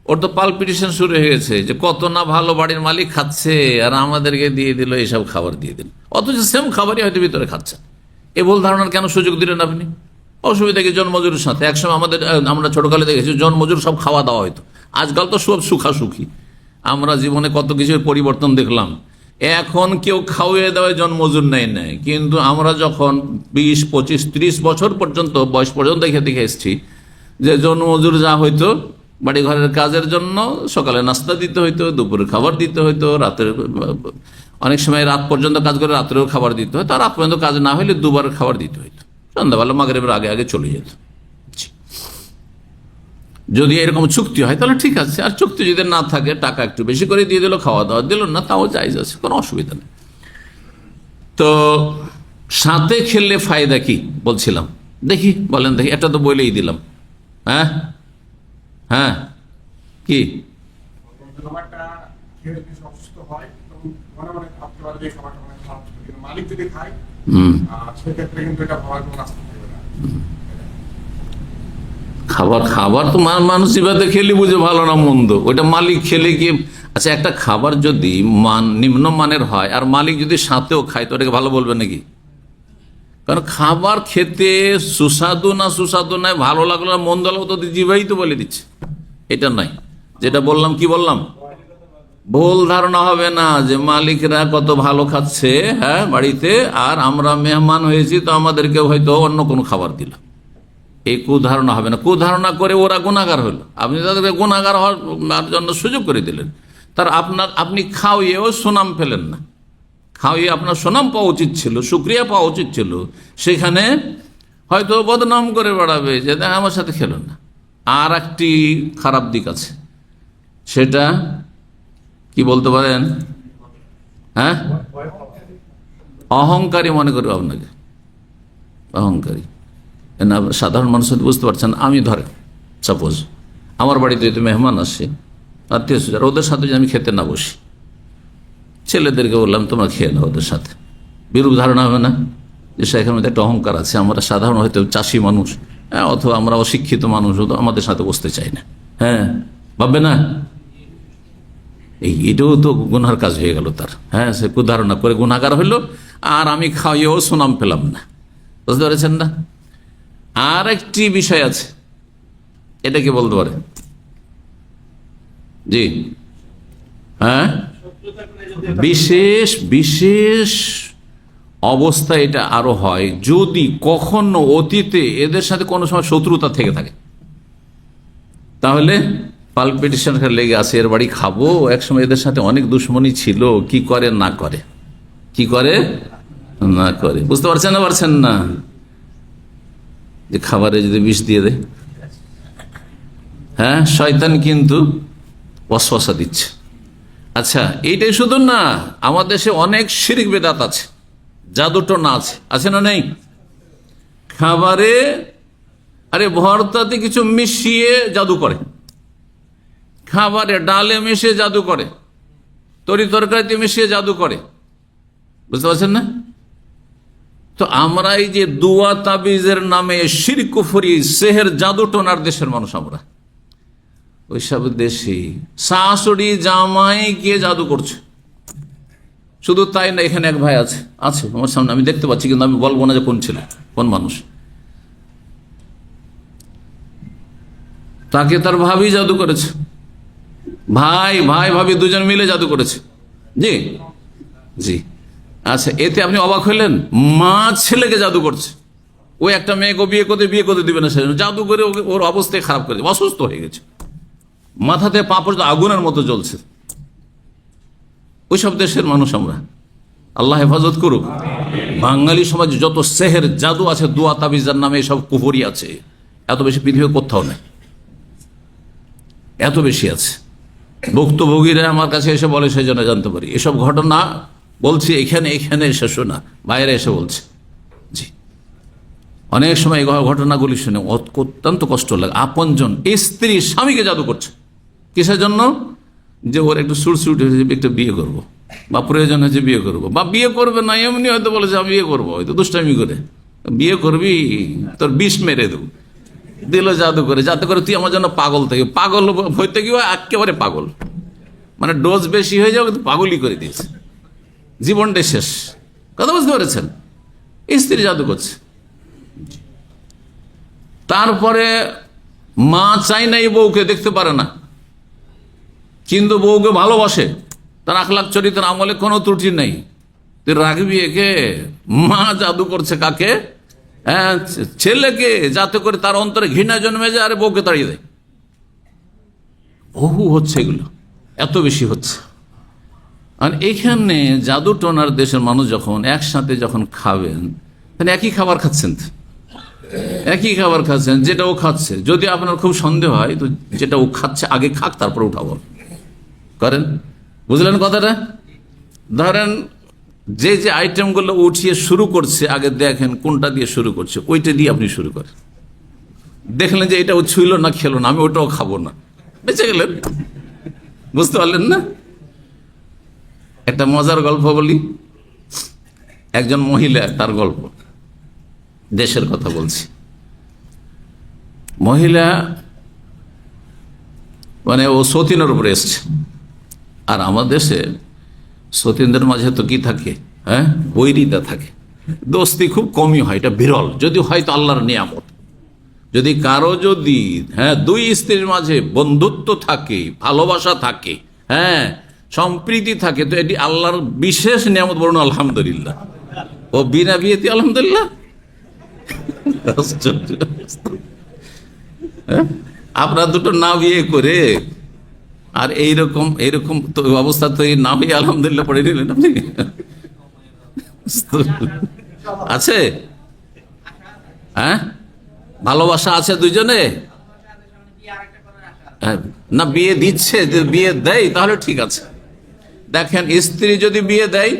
ওর তো পালপিটিশন শুরু হয়ে গেছে যে কত না ভালো বাড়ির মালিক খাচ্ছে আর আমাদেরকে দিয়ে দিল এইসব খাবার দিয়ে দিল, অথচ সেম খাবারই হয়তো ভিতরে খাচ্ছেন। এ ভুল ধারণার কেন সুযোগ দিলেন আপনি? অসুবিধা কি জনমজুরের সাথে? একসময় আমরা ছোটকালে দেখেছি জনমজুর সব খাওয়া দাওয়া হয়তো, আজকাল তো সব সুখাসুখি। আমরা জীবনে কত কিছুর পরিবর্তন দেখলাম। এখন কেউ খাওয়িয়ে দেওয়ায় জনমজুর নেয়, কিন্তু আমরা যখন 20, 25, 30 বছর পর্যন্ত বয়স পর্যন্ত দেখে এসেছি যে জনমজুর যা হইতো বাড়ি ঘরের কাজের জন্য, সকালে নাস্তা দিতে হইতো, দুপুরে খাবার দিতে হইতো, রাতের অনেক সময় রাত পর্যন্ত কাজ করে রাত্রেও খাবার দিতে হতো, আর রাত পর্যন্ত কাজ না হইলে দুবার খাবার দিতে হইতো, সন্ধ্যাবেলা মাগরিবের আগে আগে চলে যেত। যদি এরকম চুক্তি হয় তাহলে ঠিক আছে, আর চুক্তি যদি না থাকে টাকা একটু বেশি করে দিয়ে দিল, খাওয়া দাওয়া দিল না, তাও জায়েজ আছে, কোনো অসুবিধা নেই। তো সাথে খেললে ফায়দা কি বলছিলাম, দেখি বলেন, দেখি, এটা তো বলেই দিলাম। হ্যাঁ হ্যাঁ, কি খাবার তো মানুষ জিভাতে খেলে বুঝে ভালো না মন্দ, ওইটা মালিক খেলে কি? আচ্ছা, একটা খাবার যদি নিম্ন মানের হয় আর মালিক যদি সাথেও খায় তো ওটাকে ভালো বলবে নাকি? কারণ খাবার খেতে সুস্বাদু না সুস্বাদু নয়, ভালো লাগলো না মন্দ লাগলো তো জিভাই তো বলে দিচ্ছে, এটা নয়। যেটা বললাম, কি বললাম, ভুল ধারণা হবে না যে মালিকরা কত ভালো খাচ্ছে হ্যাঁ বাড়িতে, আর আমরা মেহমান হয়েছি তো আমাদেরকে হয়তো অন্য কোনো খাবার দিল, এই কুধারণা হবে না। কুধারণা করে ওরা গুনাহগার হলো, আপনি তাদেরকে গুনাহগার হওয়ার জন্য সুযোগ করে দিলেন। তার আপনি খাওয়িয়েও সুনাম পেলেন না, খাওয়িয়ে আপনার সুনাম পাওয়া উচিত ছিল, শুকরিয়া পাওয়া উচিত ছিল, সেখানে হয়তো বদনাম করে বেড়াবে যে দেখ আমার সাথে খেলো না। আর একটি খারাপ দিক আছে, সেটা কি বলতে পারেন? হ্যাঁ, অহংকারী মনে করবে আপনাকে, অহংকারী। সাধারণ মানুষ বুঝতে পারছেন। আমি ধরেন সাপোজ আমার বাড়িতে যদি মেহমান আসে, আত্মীয় স্বজন, ওদের সাথে যদি আমি খেতে না বসি, ছেলেদেরকে বললাম তোমরা খেয়ে নাও ওদের সাথে, বিরূপ ধারণা হবে না? যে শেখের মধ্যে একটা অহংকার আছে, আমরা সাধারণ হয়তো চাষি মানুষ, হ্যাঁ, অথবা আমরা অশিক্ষিত মানুষ, হয়তো আমাদের সাথে বসতে চাই না, হ্যাঁ, ভাববে না এটাও তো গুনার কাজ হয়ে গেল তার, হ্যাঁ, সে কুধারণা করে গুনাহগার হইল, আর আমি খাইয়েও সুনাম পেলাম না। বুঝতে পেরেছেন না? আর একটি বিষয় আছে, এটা কি বলতে পারে? জি, হ্যাঁ, বিশেষ বিশেষ অবস্থা এটা আরো হয় যদি কখনো অতীতে এদের সাথে কোনো সময় শত্রুতা থেকে থাকে, তাহলে পালপিটেশন লেগে আসে, এর বাড়ি খাবো, একসময় এদের সাথে অনেক দুশ্মনী ছিল, কি করে না করে, কি করে না করে। বুঝতে পারছেন না? পারছেন না? যে খাবারে যদি বিষ দিয়ে দেয়, হ্যাঁ, শয়তান কিন্তু ওয়াসওয়াসা দিচ্ছে। আচ্ছা, এইটাই শুধু না, আমাদের দেশে অনেক শিরক বেদাত আছে, জাদুটোনা আছে, আছে না নেই? খাবারে আরে ভর্তাতে কিছু মিশিয়ে জাদু করে, খাবারে ডালে মিশিয়ে জাদু করে, তরি তরকারিতে মিশিয়ে জাদু করে। বুঝতে পারছেন না? তো আমরা এই যে দুয়া তাবিজের নামে শিরক কুফরি সেহের জাদুটোনার দেশের মানুষ, আমরা ওইসব দেশে শাশুড়ি জামাই গিয়ে জাদু করছে। শুধু তাই না, এখানে এক ভাই আছে আছে আমার সামনে, আমি দেখতে পাচ্ছি, কিন্তু আমি বলবো না যে কোন ছেলে কোন মানুষ, তাকে তার ভাবি জাদু করেছে, ভাই ভাই ভাবি দুজন মিলে জাদু করেছে। জি জি। আচ্ছা, এতে আপনি অবাক হইলেন? মা ছেলেকে জাদু করছে, ওই একটা মেয়েকে বিয়ে করতে দিবে না, সেজন্য জাদু করে ওর অবস্থায় খারাপ করে দিবে, অসুস্থ হয়ে গেছে, মাথাতে পা পর্যন্ত আগুনের মতো জ্বলছে। ওইসব দেশের মানুষ আমরা, আল্লাহ হেফাজত করুক। বাঙালি সমাজে যত সেহের জাদু আছে, দোয়া তাবিজার নামে এসব কুফরি আছে, এত বেশি পৃথিবী কোথাও নেই, এত বেশি আছে। ভুক্তভোগীরা আমার কাছে এসে বলে, সেই জন্য জানতে পারি এসব ঘটনা। বলছি এখানে এসে শোনা, বাইরে এসে বলছে। জি, অনেক সময় এই ঘটনাগুলি শুনে অত্যন্ত কষ্ট লাগে। আপনজন স্ত্রী স্বামীকে জাদু করছে, কিসের জন্য? যে ওর একটু সুরসুট হয়েছে, একটু বিয়ে করবো, বা প্রয়োজন হয়েছে বিয়ে করবো, বা বিয়ে করবে না এমনি হয়তো বলেছে আমি বিয়ে করবো, হয়তো দুষ্টামি করে, বিয়ে করবি তোর বিষ মেরে দেবো, দিল জাদু করে, যাতে করে তুই আমার জন্য পাগল থেকে পাগল হইতে গিয়ে একেবারে পাগল, মানে ডোজ বেশি হয়ে যাবে, কিন্তু পাগলই করে দিয়েছে, জীবনটাই শেষ। কথা বুঝতে পেরেছেন? স্ত্রী জাদু করছে। তারপরে মা চাই না এই বউকে, দেখতে পারে না, কিন্তু বউকে ভালোবাসে, তার আখলাক চরিত্র আমলে কোনো ত্রুটি নেই, তুই রাখবি একে? মা জাদু করছে কাকে? হ্যাঁ, ছেলেকে, যাতে করে তার অন্তরে ঘৃণা জন্মে যায়, আরে বউকে তাড়িয়ে দেয়। বহু হচ্ছে এগুলো, এত বেশি হচ্ছে। আর এইখানে জাদু টোনার দেশের মানুষ যখন একসাথে যখন খাবেন, তাহলে একই খাবার খাচ্ছেন, একই খাবার খাচ্ছেন, যেটা ও খাচ্ছে। যদি আপনার খুব সন্দেহ হয়, তো যেটা ও খাচ্ছে আগে খাক, তারপর উঠাবো করেন। বুঝলেন কথাটা? ধরেন যে যে আইটেমগুলো উঠিয়ে শুরু করছে, আগে দেখেন কোনটা দিয়ে শুরু করছে, ওইটা দিয়ে আপনি শুরু করেন। দেখলেন যে এটা ও ছুইল না, খেলো না, আমি ওটাও খাবো না, বেঁচে গেলেন। বুঝতে পারলেন না? একটা মজার গল্প বলি। একজন মহিলা, তার গল্প, দেশের কথা বলছি। মহিলা মানে ও সতীনের উপরে এসছে। আর আমার দেশে সতীনদের মাঝে তো কি থাকে? হ্যাঁ, বৈরিতা থাকে, দোস্তি খুব কমই হয়, এটা বিরল, যদি হয়তো আল্লাহর নিয়ামত। যদি কারো যদি দুই স্ত্রীর মাঝে বন্ধুত্ব থাকে, ভালোবাসা থাকে, হ্যাঁ, সম্প্রীতি থাকে, তো এটি আল্লাহর বিশেষ নিয়ামত। বলুন আলহামদুলিল্লাহ। ও বিনা বিয়েতে আলহামদুলিল্লাহ। আপনার দুটো না বিয়ে করে আর এইরকম তো অবস্থা তৈরি না হয়ে আলহামদুলিল্লাহ পড়ে নিলেন আপনি। আছে, হ্যাঁ, ভালোবাসা আছে দুইজনে, না বিয়ে দিচ্ছে, বিয়ে দেয়, তাহলে ঠিক আছে। দেখেন, স্ত্রী যদি বিয়ে দেয়,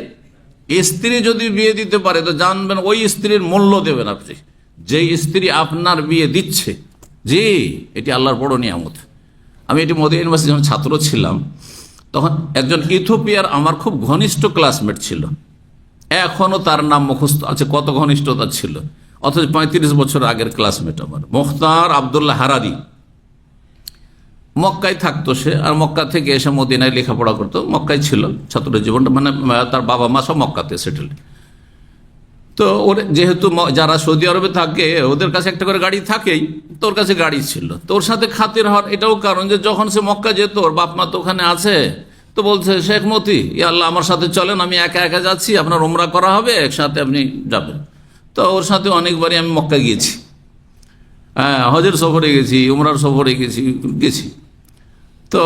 স্ত্রী যদি বিয়ে দিতে পারে, তো জানবেন ওই স্ত্রীর মূল্য দেবেন আপনি, যে স্ত্রী আপনার বিয়ে দিচ্ছে। জি, এটি আল্লাহর বড় নিয়ামত। আমি এটি মদিনা ইউনিভার্সিটি যখন ছাত্র ছিলাম, তখন একজন ইথিওপিয়ার আমার খুব ঘনিষ্ঠ ক্লাসমেট ছিল, এখনো তার নাম মুখস্থ আছে, কত ঘনিষ্ঠতা ছিল, অথচ 35 বছর আগের ক্লাসমেট আমার, মুখতার আবদুল্লাহ হারারি। মক্কায় থাকতো সে, আর মক্কা থেকে এসে মদিনায় লেখাপড়া করতো। মক্কায় ছিল ছাত্র জীবনটা, মানে তার বাবা মা সব মক্কাতে সেটেল। তো ওর যেহেতু যারা সৌদি আরবে থাকে ওদের কাছে একটা করে গাড়ি থাকেই, তোর কাছে গাড়ি ছিল। তোর সাথে খাতির হওয়ার এটাও কারণ যে যখন সে মক্কা যেত, ওর বাপ মা তো ওখানে আছে, তো বলছে শেখ মতি, ইয়া আল্লাহ আমার সাথে চলেন, আমি একা একা যাচ্ছি, আপনার উমরা করা হবে, একসাথে আপনি যাবেন। তো ওর সাথে অনেকবারই আমি মক্কা গিয়েছি, হ্যাঁ, হজের সফরে গেছি, উমরার সফরে গেছি। তো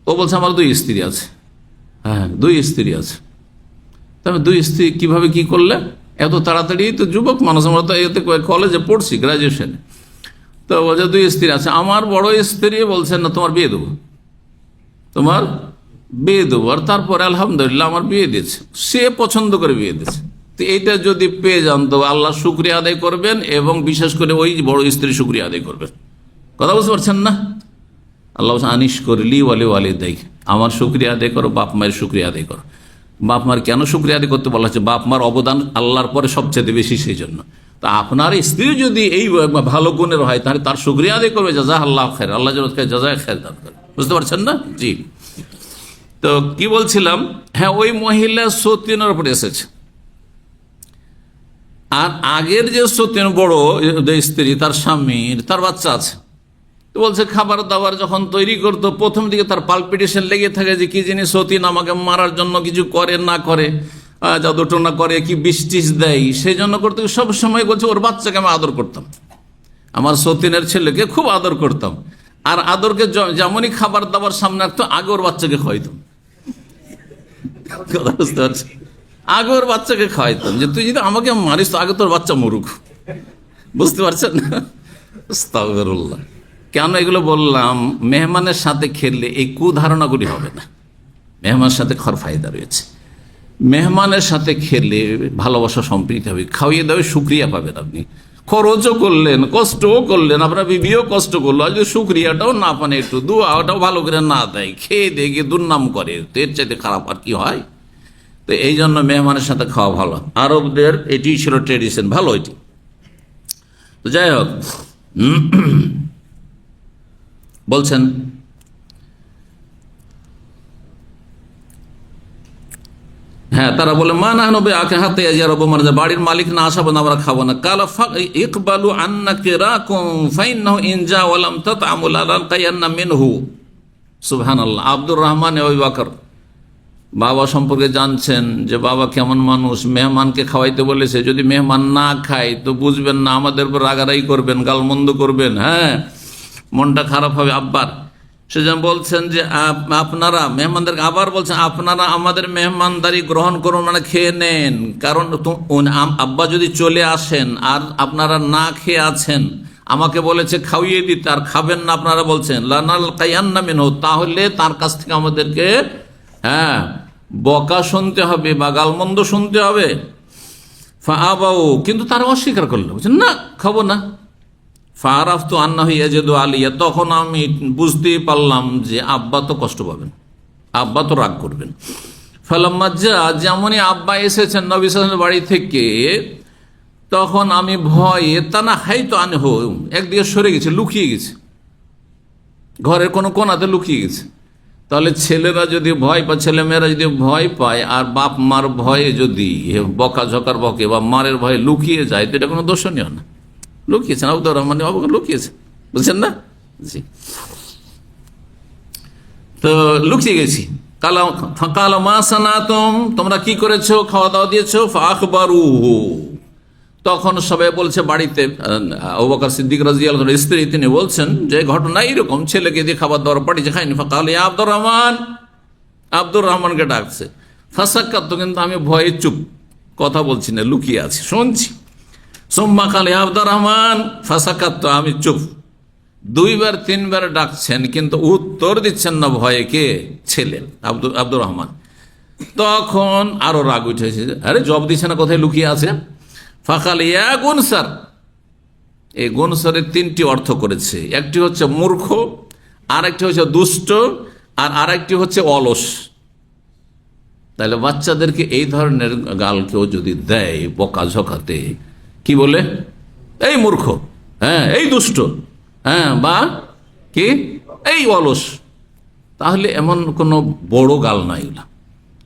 ও বলছে আমার 2 স্ত্রী আছে। হ্যাঁ, 2 স্ত্রী আছে। তবে 2 স্ত্রী কিভাবে কি করলে এত তাড়াতাড়ি? তো যুবক মানুষ, আমরা তো এতে কলেজে পড়ছি, গ্রাজুয়েশনে। তো বলছে 2 স্ত্রী আছে। আমার বড় স্ত্রী বলছেন না তোমার বিয়ে দেবো, তোমার বিয়ে দেবো। আর তারপরে আলহামদুলিল্লাহ আমার বিয়ে দিয়েছে, সে পছন্দ করে বিয়ে দিয়েছে। তো এইটা যদি পেয়ে যান তো আল্লাহ শুকরিয়া আদায় করবেন, এবং বিশেষ করে ওই বড় স্ত্রী শুকরিয়া আদায় করবেন। কথা বুঝতে পারছেন না? আল্লাহ আনিস করলি ওয়ালে ওয়ালে দেয়, আমার শুকরিয়া আদায় করো, বাপ মায়ের শুকরিয়া আদায় করো। বাপ মার কেন শুকরিয়া আদায় করতে বলা হচ্ছে? বাপ মার অবদান আল্লাহর পরে সবচেয়ে বেশি, সেই জন্য। তো আপনার স্ত্রী যদি এই ভালো গুণের হয়, তাহলে তার শুকরিয়া আদায় করবে, জাযা আল্লাহ খের, আল্লাহ যেন জাযা খের দান করে। বুঝতে পারছেন না? জি। তো কি বলছিলাম, হ্যাঁ, ওই মহিলা সতীনের উপরে এসেছে। আর আগের যে সতীন বড় স্ত্রী, তার স্বামীর, তার বাচ্চা আছে। তো বলছে খাবার দাবার যখন তৈরি করতো, প্রথম দিকে তার পালপিটেশন লেগে থাকে যে কি জিনিস সতীন আমাকে মারার জন্য কিছু করে না করে, জাদুটোনা করে, কি বৃষ্টিস দেয়, সেই জন্য করতে সব সময় বলছে ওর বাচ্চাকে আমি আদর করতাম, আমার সতীনের ছেলেকে খুব আদর করতাম। আর আদরকে যেমনই খাবার দাবার সামনে রাখতো, আগে ওর বাচ্চাকে খাওয়াইতাম। কথা বুঝতে পারছি? আগে ওর বাচ্চাকে খাওয়াইতাম, যে তুই যদি আমাকে মারিস তো আগে তোর বাচ্চা মরুক। বুঝতে পারছেন? আস্তাগফিরুল্লাহ। কেন এগুলো বললাম? মেহমানের সাথে খেললে এই কুধারণাগুলি হবে না। মেহমানের সাথে খর ফায়দা রয়েছে। মেহমানের সাথে খেলে ভালোবাসা সম্পৃক্ত হবে, খাওয়িয়ে দেবে, শুক্রিয়া পাবেন আপনি। খরচও করলেন, কষ্টও করলেন, আপনার বিবিও কষ্ট করলো, আর যদি শুক্রিয়াটাও না পান, একটু দুয়াটাও ভালো করে না দেয়, খেয়ে দেখে দুর্নাম করে, তো এর চাইতে খারাপ আর কি হয়? তো এই জন্য মেহমানের সাথে খাওয়া ভালো। আরবদের এটি ছিল ট্রেডিশন, ভালো এটি। তো যাই হোক, বলছেন হ্যাঁ, তারা বলে মা না নবে আকে হাতে বাড়ির মালিক না আসা পর্যন্ত আমরা খাবো না। কালা ইকবালু আন্নাকে রাকুম ফাইন্নাহু ইনজা ওয়ালাম তাতআমুল আলাকায়ান্না মিনহু। সুবহানাল্লাহ। আব্দুর রহমান ওই বাকর বাবা সম্পর্কে জানছেন যে বাবা কেমন মানুষ, মেহমানকে খাওয়াইতে বলেছে, যদি মেহমান না খায় তো বুঝবেন না, আমাদের উপর রাগারাগি করবেন, গালমন্দ করবেন, হ্যাঁ, মনটা খারাপ হবে আব্বার। সেজন্য বলছেন যে আপনারা মেহমানদেরকে, আবার বলছেন আপনারা আমাদের মেহমানদারি গ্রহণ করুন, মানে খেয়ে নেন, কারণ আব্বা যদি চলে আসেন আর আপনারা না খেয়ে আছেন, আমাকে বলেছে খাওয়িয়ে দিতে, আর খাবেন না, আপনারা বলছেন লানাল কায়ান্না মিনহু, তাহলে তার কাছ থেকে আমাদেরকে হ্যাঁ বকা শুনতে হবে বা গালমন্দ শুনতে হবে। ফাআবাউ, কিন্তু তারা অস্বীকার করলো, বলছেন না খাবো না। ফারাফতু আন্নাহু ইয়াজিদু আলিয়া, তখন আমি বুঝতেই পারলাম যে আব্বা তো কষ্ট পাবেন, আব্বা তো রাগ করবেন। ফালাম্মা যা, যেমনই আব্বা এসেছেন নবী সাল্লাল্লাহু আলাইহি ওয়াসাল্লাম বাড়ি থেকে, তখন আমি ভয়ে তানা হাইতু আনহু, একদিকে সরে গেছে, লুকিয়ে গেছে, ঘরের কোনো কোনাতে লুকিয়ে গেছে। তাহলে ছেলেরা যদি ভয় পায়, ছেলেমেয়েরা যদি ভয় পায়, আর বাপ মার ভয়ে যদি বকা ঝকার বকে বা মারের ভয়ে লুকিয়ে যায়, তো এটা কোনো দর্শনীয় না। লুকিয়েছেন আব্দুর রহমান লুকিয়েছে, বুঝছেন না? জি। তো লুকিয়ে গেছি। কালা মা সানাতুম, তোমরা কি করেছো, খাওয়া দাওয়া দিয়েছো? ফাখবারুহু, তখন সবাই বলছে বাড়িতে, আবু বকর সিদ্দিক রাদিয়াল্লাহু আনহু স্ত্রী, তিনি বলছেন যে ঘটনা এইরকম, ছেলেকে দিয়ে খাবার দাবার পাঠিয়েছে, খাইনি। ফাকাল ইয়া আব্দুর রহমান, আব্দুর রহমানকে ডাকছে। ফাসাক্কাতু, কিন্তু আমি ভয়ে চুপ, কথা বলছি না, লুকিয়ে আছি, শুনছি। সুম্মা কাল ইয়া আব্দুর রহমান, ফাসাক্কাতু, আমি চুপ। 2বার 3বার ডাকছেন, কিন্তু উত্তর দিচ্ছেন না ভয়ে। কে? ছেলে আব্দুর রহমান। তখন আরো রাগ উঠেছে, আরে জব দিচ্ছে না, কোথায় লুকিয়ে আছে? ফাকাল ইয়া গুনসার, এই গুনসারের 3টি অর্থ করেছে, একটি হচ্ছে মূর্খ, আর একটি হচ্ছে দুষ্ট, আর আরেকটি হচ্ছে অলস। তাহলে বাচ্চাদেরকে এই ধরনের গাল কেউ যদি দেয় বকাঝকাতে, কি বলে? এই মূর্খ, হ্যাঁ, এই দুষ্ট, হ্যাঁ, বা কি এই অলস, তাহলে এমন কোনো বড় গাল নাই ওগুলা।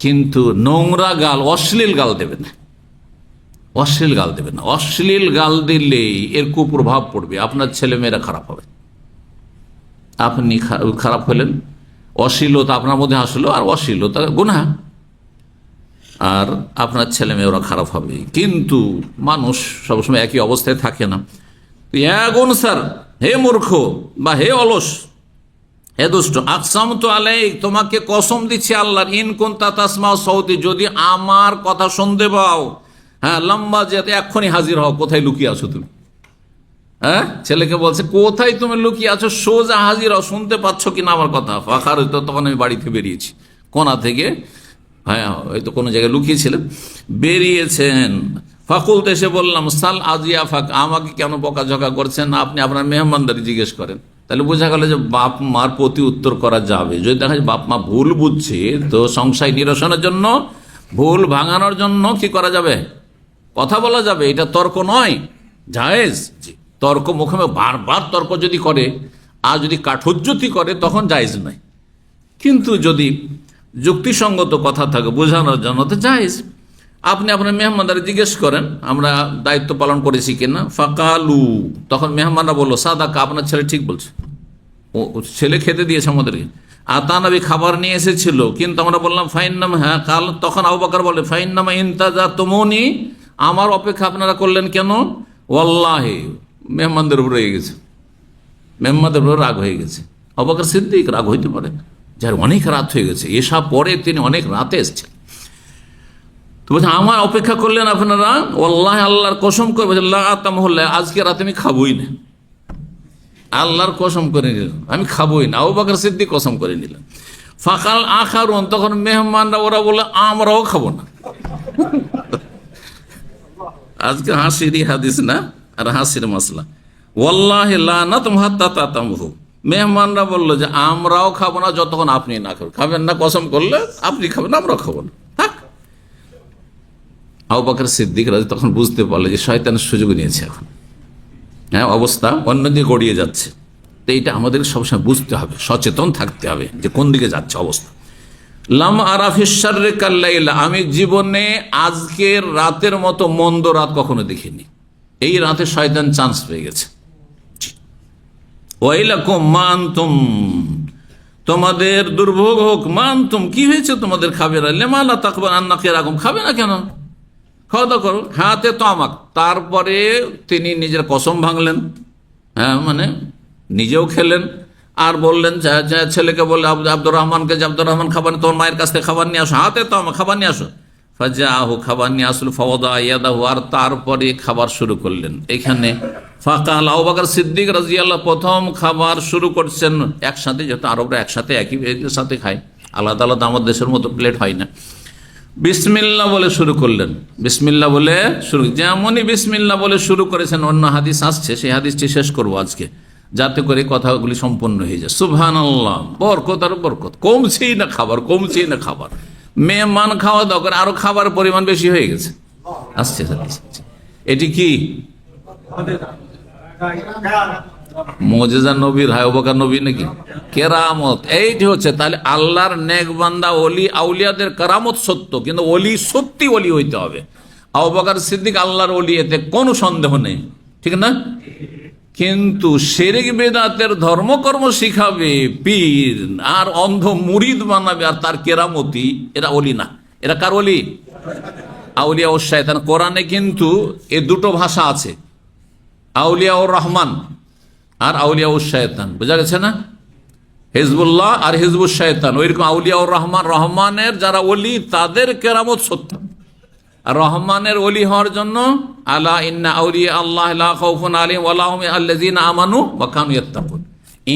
কিন্তু নোংরা গাল, অশ্লীল গাল দেবে না, অশ্লীল গাল দেবে না। অশ্লীল গাল দিলেই এর কুপ্রভাব পড়বে, আপনার ছেলেমেয়েরা খারাপ হবে। আপনি খারাপ হলেন, অশ্লীলতা আপনার মধ্যে আসলো, আর অশ্লীলতা গুনাহ, আর আপনার ছেলেমেয়েরা খারাপ হবে। কিন্তু মানুষ সবসময় একই অবস্থায় থাকে না। স্যার, হে মূর্খ বা হে অলস, হে দুষ্ট, আকসাম তো আলাই, তোমাকে কসম দিচ্ছি আল্লাহর, ইন কুনতা তাসমাউ সাউতি, যদি আমার কথা শুনতে পাও, হ্যাঁ, লম্বা যেতে এক্ষুনি হাজির হও। কোথায় লুকিয়ে আছো তুমি? হ্যাঁ, ছেলেকে বলছে কোথায় তুমি লুকিয়ে আছো, সোজা হাজির হও, শুনতে পাচ্ছ কিনা আমার কথা? ফাঁকার হইতো, তখন আমি বাড়ি থেকে বেরিয়েছি, কোনা থেকে, হ্যাঁ, হয়তো কোনো জায়গায় লুকিয়েছিলেন, বেরিয়েছেন। ফাকুলতে এসে বললাম, সাল আজিয়া ফাক, আমাকে কেন বকাঝকা করছেন? আপনি আপনার মেহমানদারি জিজ্ঞেস করেন। তাহলে বোঝা গেল যে বাপ মার প্রতি উত্তর করা যাবে। যদি দেখা যায় বাপ মা ভুল বুঝছে, তো সংশয় নিরসনের জন্য, ভুল ভাঙানোর জন্য কি করা যাবে? কথা বলা যাবে। এটা তর্ক নয়, জায়েজ। তর্ক মুখে বারবার তর্ক যদি করে আর যদি কাঠোজ্জতি করে, তখন জায়েজ নয়। কিন্তু যদি যুক্তিসঙ্গত কথা থাকে বোঝানোর জন্য, তো জায়েজ। আপনি আপনার মেহমানদারি জিজ্ঞেস করেন, আমরা দায়িত্ব পালন করেছি কিনা। ফাকালু, তখন মেহমানরা বললো, সাদাকা, আপনার ছেলে ঠিক বলছে, ও ছেলে খেতে দিয়েছে আমাদেরকে। আতানবী, খাবার নিয়ে এসেছিল, কিন্তু আমরা বললাম ফাইন্নাম, হ্যাঁ। কাল, তখন আবু বকর বলে, ফাইন্নামা ইনতাজা তুমুনি, আমার অপেক্ষা আপনারা করলেন কেন? ওয়াল্লাহি, মেহমানদের উপর রয়ে গেছে, মেহমানদের উপর রাগ হয়ে গেছে। আবু বকর সিদ্দিক, রাগ হইতে পারে, যার অনেক রাত হয়ে গেছে, এসব পরে তিনি অনেক রাতে এসছেন, তো বলছে আমার অপেক্ষা করলেন আপনারা। ওয়াল্লাহি, আল্লাহর কসম করে বলছে, আজকে রাতে আমি খাবোই না, আল্লাহর কসম করে নিলেন, আমি খাবোই না। আবু বকর সিদ্দিক কসম করে নিলেন। ফাকাল আখারুন, তখন মেহমানরা ওরা বলে, আমরাও খাবো না। আজকে হাসিরই হাদিস না, আর হাসির মাসলা। ওয়াল্লাহি লা নাতম হাত্তা তাতামহু, মেহমানরা বললো যে আমরাও খাবো না যতক্ষণ আপনি না খাবেন। খাবেন না, কসম করলে আপনি খাবেন, আমরাও খাবো না, থাক। আবু বকর সিদ্দিক রাজি তখন বুঝতে পারলো যে শয়তানের সুযোগ নিয়েছে এখন, হ্যাঁ, অবস্থা অন্যদিকে গড়িয়ে যাচ্ছে। তো এইটা আমাদের সবসময় বুঝতে হবে, সচেতন থাকতে হবে যে কোন দিকে যাচ্ছে অবস্থা। লাম আরাফিসার রে কাল্লাইলা, আমি জীবনে আজকের রাতের মতো মন্দ রাত কখনো দেখিনি। এই রাতে শয়তান চান্স পেয়ে গেছে। ওয়াইলাকুম মানতুম, তোমাদের দুর্ভোগ হোক। মানতুম, কি হয়েছে তোমাদের? খাবে না। লেমালা তাকবার আন্নাকে রাখুম, খাবে না কেন? খাওয়া দাওয়া করো। হাতে তো আমাক, তারপরে তিনি নিজের কসম ভাঙলেন, হ্যাঁ, মানে নিজেও খেলেন, আর বললেন ছেলেকে বললে আব্দুর রহমানকে, যে আব্দুর রহমান খাবার, তোমার মায়ের কাছ থেকে খাবার নিয়ে আসো। হাতে তো আমার, খাবার নিয়ে আসো। ফাজাহু, খাবার নিয়ে আসলো। ফাওয়াদা ইয়াদাহু, আর তারপরে খাবার শুরু করলেন। এখানে ফাকাল, আবু বকর সিদ্দিক রাদিয়াল্লাহু প্রথম খাবার শুরু করছেন একসাথে, যেহেতু আরবরা একসাথে একই সাথে খায়, আলাদা আলাদা আমাদের দেশের মতো প্লেট হয় না। বিসমিল্লাহ বলে শুরু করলেন। বিসমিল্লাহ বলে শুরু, যেমনই বিসমিল্লাহ বলে শুরু করেছেন, অন্য হাদিস আসছে, সেই হাদিসটি শেষ করবো আজকে, যাতে করে কথাগুলি সম্পন্ন হয়ে যায়। সুবহানাল্লাহ, বরকত আর বরকত, কমছেই না খাবার, কমছেই না খাবার। মেহমান খাওয়া দাওয়া করে, আরো খাবার পরিমাণ বেশি হয়ে গেছে। আসছে এটি কি মুজিজা নবীর, আবু বকর নবী নাকি কেরামত? এইটি হচ্ছে তাহলে আল্লাহর নেক বান্দা ওলি আউলিয়াদের কেরামত সত্য, কিন্তু ওলি সত্যি ওলি হইতে হবে। আবু বকর সিদ্দিক আল্লাহর ওলি, এতে কোনো সন্দেহ নেই, ঠিক না? কিন্তু শিরক বিদআতের ধর্মকর্ম শিখাবে পীর, আর অন্ধ মুরিদ বানাবে, আর তার কেরামতি, এরা ওলি না। এরা কার ওলি? আউলিয়া ও শয়তান। কোরআনে কিন্তু এ দুটো ভাষা আছে, আউলিয়া ও রহমান আর আউলিয়া ও শয়তান, বোঝা গেছে না? হিজবুল্লাহ আর হিজবুল শয়তান, ওইরকম আউলিয়া ও রহমান, রহমানের যারা ওলি তাদের কেরামত সত্য, আর রহমানের ওলি হওয়ার জন্য আলা ইন্না আউলিয়া আল্লাহ লা খাউফুন আলাইহিম ওয়া লাহুম আল্লাযিনা আমানু ওয়া কানু ইয়াত্তাকুন।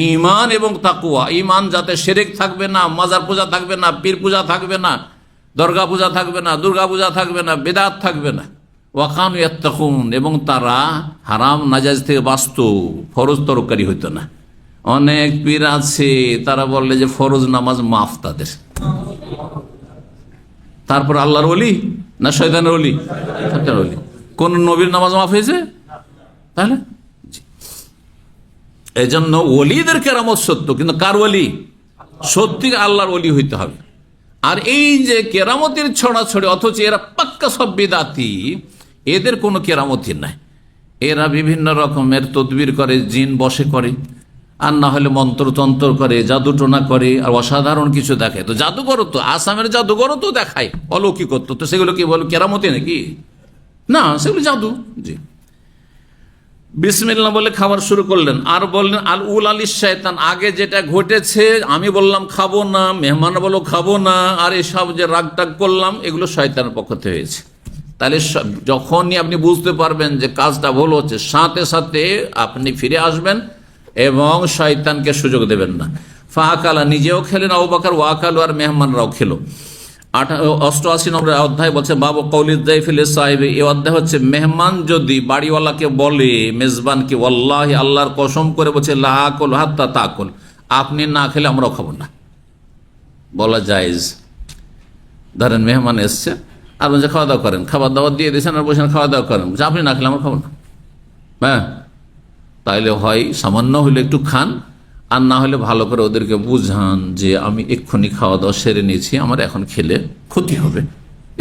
ঈমান এবং তাকওয়া, ঈমান যাতে শিরক থাকবে না, মাজার পূজা থাকবে না, পীর পূজা থাকবে না, দরগা পূজা থাকবে না, দুর্গা পূজা থাকবে না, বিদআত থাকবে না, ওয়া কানু ইয়াত্তাকুন, এবং তারা হারাম নাজায়েজ থেকে বাঁচত, ফরজ তরকারি হইতো না। অনেক পীর আছে তারা বললে যে ফরজ নামাজ মাফ তাদের, তারপর আল্লাহর ওলি না শয়তানের ওলি? শয়তানের ওলি। কোন নবীর নামাজ মাফ হয়েছে তাহলে? এই জন্য ওলিদের কেরামত সত্য, কিন্তু কার ওলি? সত্যি আল্লাহর ওলি হইতে হবে। আর এই যে কেরামতির ছড়াছড়ি, অথচ এরা পাক্কা সব বিদাতি, এদের কোনো কেরামতি নাই। এরা বিভিন্ন রকমের তদবির করে, জিন বশে করে, আর না হলে মন্ত্রতন্ত্র করে, জাদুটোনা করে, আর অসাধারণ কিছু দেখায়। তো জাদুঘর তো আসামের জাদুঘর তো দেখায় অলৌকিকত্ব, তো সেগুলো কি বল কেরামতি নাকি? না, সেগুলো জাদু। জি। বিসমিল্লাহ বলে খাবার শুরু করলেন, আর বললেন আল উল আলী শয়তান, আগে যেটা ঘটেছে আমি বললাম খাবো না, মেহমান বলো খাবো না, আর এসব যে রাগ টাগ করলাম এগুলো শয়তানের পক্ষ থেকে হয়েছে। তাহলে যখনই আপনি বুঝতে পারবেন যে কাজটা ভুল হচ্ছে, সাথে সাথে আপনি ফিরে আসবেন এবং শয়তানকে সুযোগ দেবেন না। ফাকালা, নিজেও খেলেন, আবু বকর ওয়াকালু, আর মেহমানরাও খেলো। 88 নম্বর অধ্যায় বলছে বাবু কৌলিদ দাইফিল সাহেব। এই অধ্যায় হচ্ছে মেহমান যদি বাড়িওয়ালাকে বলে, মেজবানকে, ওয়াল্লাহি আল্লাহর কসম করে বলছে লা আকুল হাত্তা তাকুল, আপনি না খেলে আমরাও খাবো না, বলা জায়েজ। ধরেন মেহমান এসছে আর বলছে খাওয়া দাওয়া করেন, খাবার দাওয়া দিয়ে দিয়েছেন আর বসেন খাওয়া দাওয়া করেন, আপনি না খেলে আমরা খাবো না। হ্যাঁ, তাইলে হয় সামান্য হলে একটু খান, আর না হলে ভালো করে ওদেরকে বুঝান যে আমি এক্ষুনি খাওয়া দাওয়া সেরে নিয়েছি, আমার এখন খেলে ক্ষতি হবে,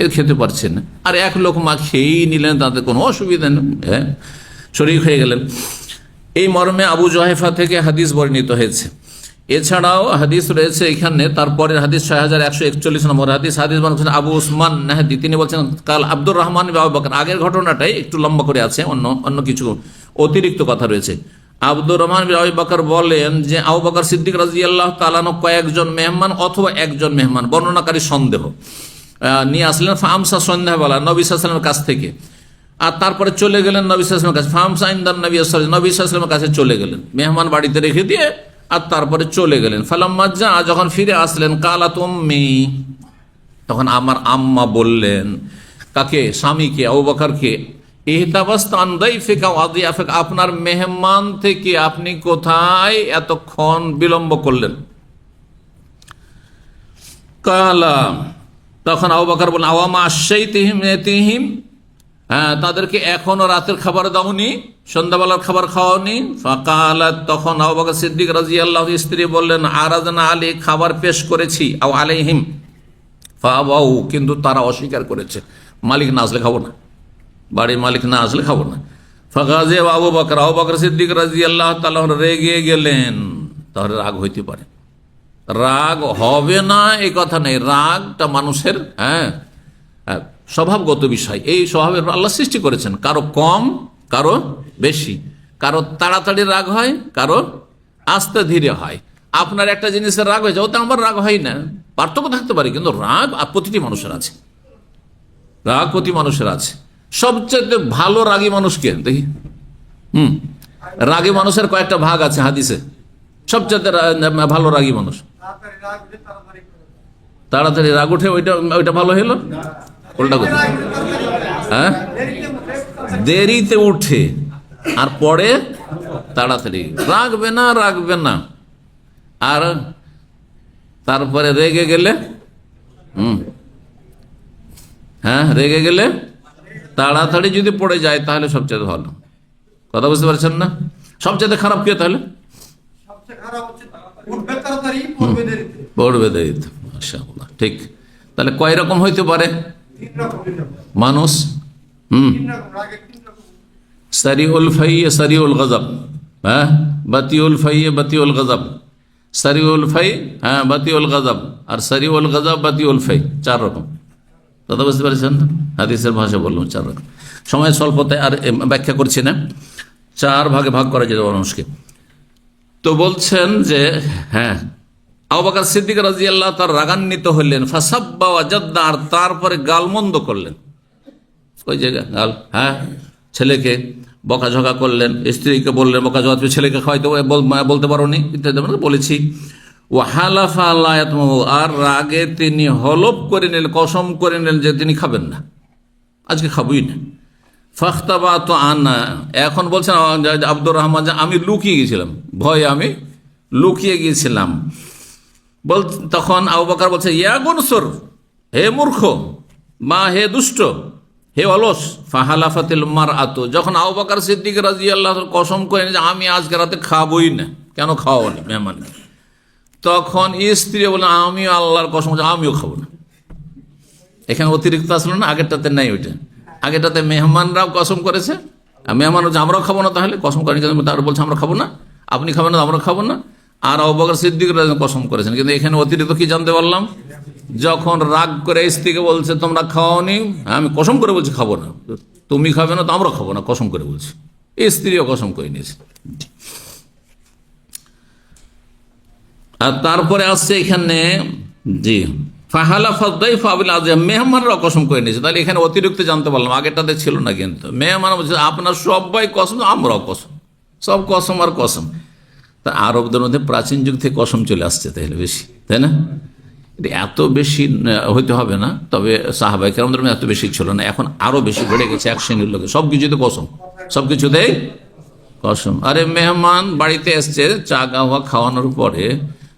এর খেতে পারছে না। আর এক লোক মা খেয়েই নিলেন, তাতে কোনো অসুবিধা নেই, হ্যাঁ, শরীক হয়ে গেলেন। এই মর্মে আবু জুহাইফা থেকে হাদিস বর্ণিত হয়েছে। এছাড়াও হাদিস রয়েছে এখানে, তারপরের হাদিস 6141 নম্বর হাদিস বলছেন আবু উসমান নাহদি, তিনি বলছেন কাল আব্দুর রহমান আবু বকর। আগের ঘটনাটাই একটু লম্বা করে আছে, অন্য কিছু অতিরিক্ত কথা রয়েছে। আব্দুর রহমান আবু বকর বলেন যে আবু বকর সিদ্দিক রাদিয়াল্লাহু তাআলা আনহু কয়েকজন মেহমান অথবা একজন মেহমান, বর্ণনাকারী সন্দেহ, নিয়ে আসলেন ফামসা, সন্ধ্যাবেলা নবী সাল্লাল্লাহু আলাইহি ওয়াসাল্লামের কাছ থেকে, আর তারপরে চলে গেলেন নবী সাল্লাল্লাহু আলাইহি ওয়াসাল্লামের কাছে। ফামসা ইনদান নবী সাল্লাল্লাহু আলাইহি ওয়াসাল্লাম, নবী সাল্লাল্লাহু আলাইহি ওয়াসাল্লামের কাছে চলে গেলেন, মেহমান বাড়িতে রেখে দিয়ে, আর তারপরে চলে গেলেন। ফালাম্মা যা, যখন ফিরে আসলেন, কালাত উম্মি, তখন আমার আম্মা বললেন, কাকে? স্বামীকে, আবু বকরকে, ইহতাবাস্তান দাইফিকা ওয়া দিয়াফিকা, আপনার মেহমান থেকে আপনি কোথায় এতক্ষণ বিলম্ব করলেন? কালা, তখন আবু বকর বললেন আওয়ামা আশাইতিহিম ইয়াতিহিম, হ্যাঁ, তাদেরকে এখনো রাতের খাবার দাওনি, সন্ধ্যাবেলার খাবার খাওয়াওনি? ফাকালাত, তখন আবু বকর সিদ্দিক রাদিয়াল্লাহু স্ত্রী বললেন আরাদনা আলী, খাবার পেশ করেছি, আও আলাইহিম ফাআবাউ, কিন্তু তারা অস্বীকার করেছে, মালিক না আসলে খাবো না, বাড়ির মালিক না আসলে খাবো না। ফাগাজে আবু বকর, আবু বকর সিদ্দিক রাদিয়াল্লাহু তাআলা রেগে গেলেন। তাহলে রাগ হইতে পারে, রাগ হবে না এই কথা নেই, রাগটা মানুষের স্বভাবগত বিষয়। এই স্বভাবের আল্লাহ সৃষ্টি করেছেন, কারো কম কারো বেশি, কারো তাড়াতাড়ি রাগ হয়, কারো আস্তে ধীরে হয়। আপনার একটা জিনিসের রাগ হয়েছে, ওতে আমার রাগ হয় না, পার্থক্য থাকতে পারে, কিন্তু রাগ প্রতিটি মানুষের আছে, রাগ প্রতি মানুষের আছে। সবচেয়ে ভালো রাগী মানুষকে দেখি, রাগী মানুষের কয়েকটা ভাগ আছে হাদিসে। সবচেয়ে ভালো রাগী মানুষ, তাড়াতাড়ি রাগ উঠে, ওইটা ভালো হলো, উল্টা কথা, হ্যাঁ, দেরিতে উঠে আর পরে তাড়াতাড়ি, রাগবে না, আর তারপরে রেগে গেলে, হ্যাঁ, রেগে গেলে তাড়াতাড়ি যদি পড়ে যায় তাহলে সবচেয়ে ভালো। কথা বুঝতে পারছেন না? সবচেয়ে খারাপ কে তাহলে? পড়বে দেরিতে। মাশাআল্লাহ, ঠিক। তাহলে কয় রকম হইতে পারে মানুষ? সারিউল ফাইয়ে সারিউল গজব, হ্যাঁ, বাতিউল ফাইয়ে বাতিউল গজব, সারিউল ফাই, হ্যাঁ, বাতিউল গজব, আর সারিউল গজব বাতিউল ফাই, 4 রকম। কথা বুঝতে পারছেন? হাদিসের ভাষা বললাম 4 রকম। সময় স্বল্পতায় আর ব্যাখ্যা করছি না, 4 ভাগে ভাগ করা যেত মানুষকে। তো বলছেন যে হ্যাঁ, আবু বকর সিদ্দিক রাদিয়াল্লাহু তাআলা রাগান্বিত হলেন, ফাসাব্বা ওয়াজাদ্দা, আর তারপরে গালমন্দ করলেন, ওই জায়গা গাল, হ্যাঁ, ছেলেকে বকাঝকা করলেন, স্ত্রীকে বললেন বকাঝকা, তুমি ছেলেকে খাওয়াইতে বলতে পারো নি, ইত্যাদি বলেছি। ও হালাফা আল্লাহ, আর রাগে তিনি হলফ করে নিলেন, কসম করে নিলেন যে তিনি খাবেন না, আজকে খাবই না। ফাখতাবা তো আনা, এখন বলছেন আব্দুর রহমান যে আমি লুকিয়ে গেছিলাম, ভয়ে আমি লুকিয়ে গিয়েছিলাম। তখন আবু বকর বলছে ইয়া গুনসুর, হে মূর্খ, মা হে দুষ্ট, হে অলস। ফাহালাফাতিল মারআতু, যখন আবু বকর সিদ্দিক রাদিয়াল্লাহু কসম করে যে আমি আজকে রাতে খাবোই না, কেন খাওয়ানি মেহমানকে, তখন স্ত্রী বলে আমিও আল্লাহর কসম, আমিও খাবো না। এখানে অতিরিক্ত আসলো না, আগেরটাতে নাই ওইটা। আগেরটাতে মেহমানরাও কসম করেছে, মেহমান হচ্ছে আমরাও খাবো না, তাহলে কসম করেন তার বলছে আমরা খাবো না, আপনি খাবেন না আমরা খাবো না। আর আবু বকর সিদ্দিক কসম করেছেন, কিন্তু এখানে অতিরিক্ত কি জানতে পারলাম, যখন রাগ করে স্ত্রীকে বলছে তোমরা খাওয়ানি, আমি কসম করে বলছি খাবো না, তুমি খাবে না তো আমরা খাবো না, কসম করে বলছি। স্ত্রীও কসম করে নিয়েছে। আর তারপরে আসছে এখানে জি মেহমানরাও কসম করে নিয়েছে, তাহলে এখানে অতিরিক্ত জানতে পারলাম, আগেরটাতে ছিল না। কিন্তু মেহমান বলছে আপনার সবাই কসম, আমরাও কসম, সব কসম আর কসম। তা আরবদের মধ্যে প্রাচীন যুগ থেকে কসম চলে আসছে, তাহলে বেশি, তাই না? এত বেশি হইতে হবে না, তবে সাহাবায়ে কেরামদের মধ্যে এত বেশি ছিল না, এখন আরো বেশি বেড়ে গেছে। এক শ্রেণীর লোকে সবকিছুতে কসম, সবকিছুতেই কসম। আরে মেহমান বাড়িতে এসছে, চা গাওয়া খাওয়ানোর পরে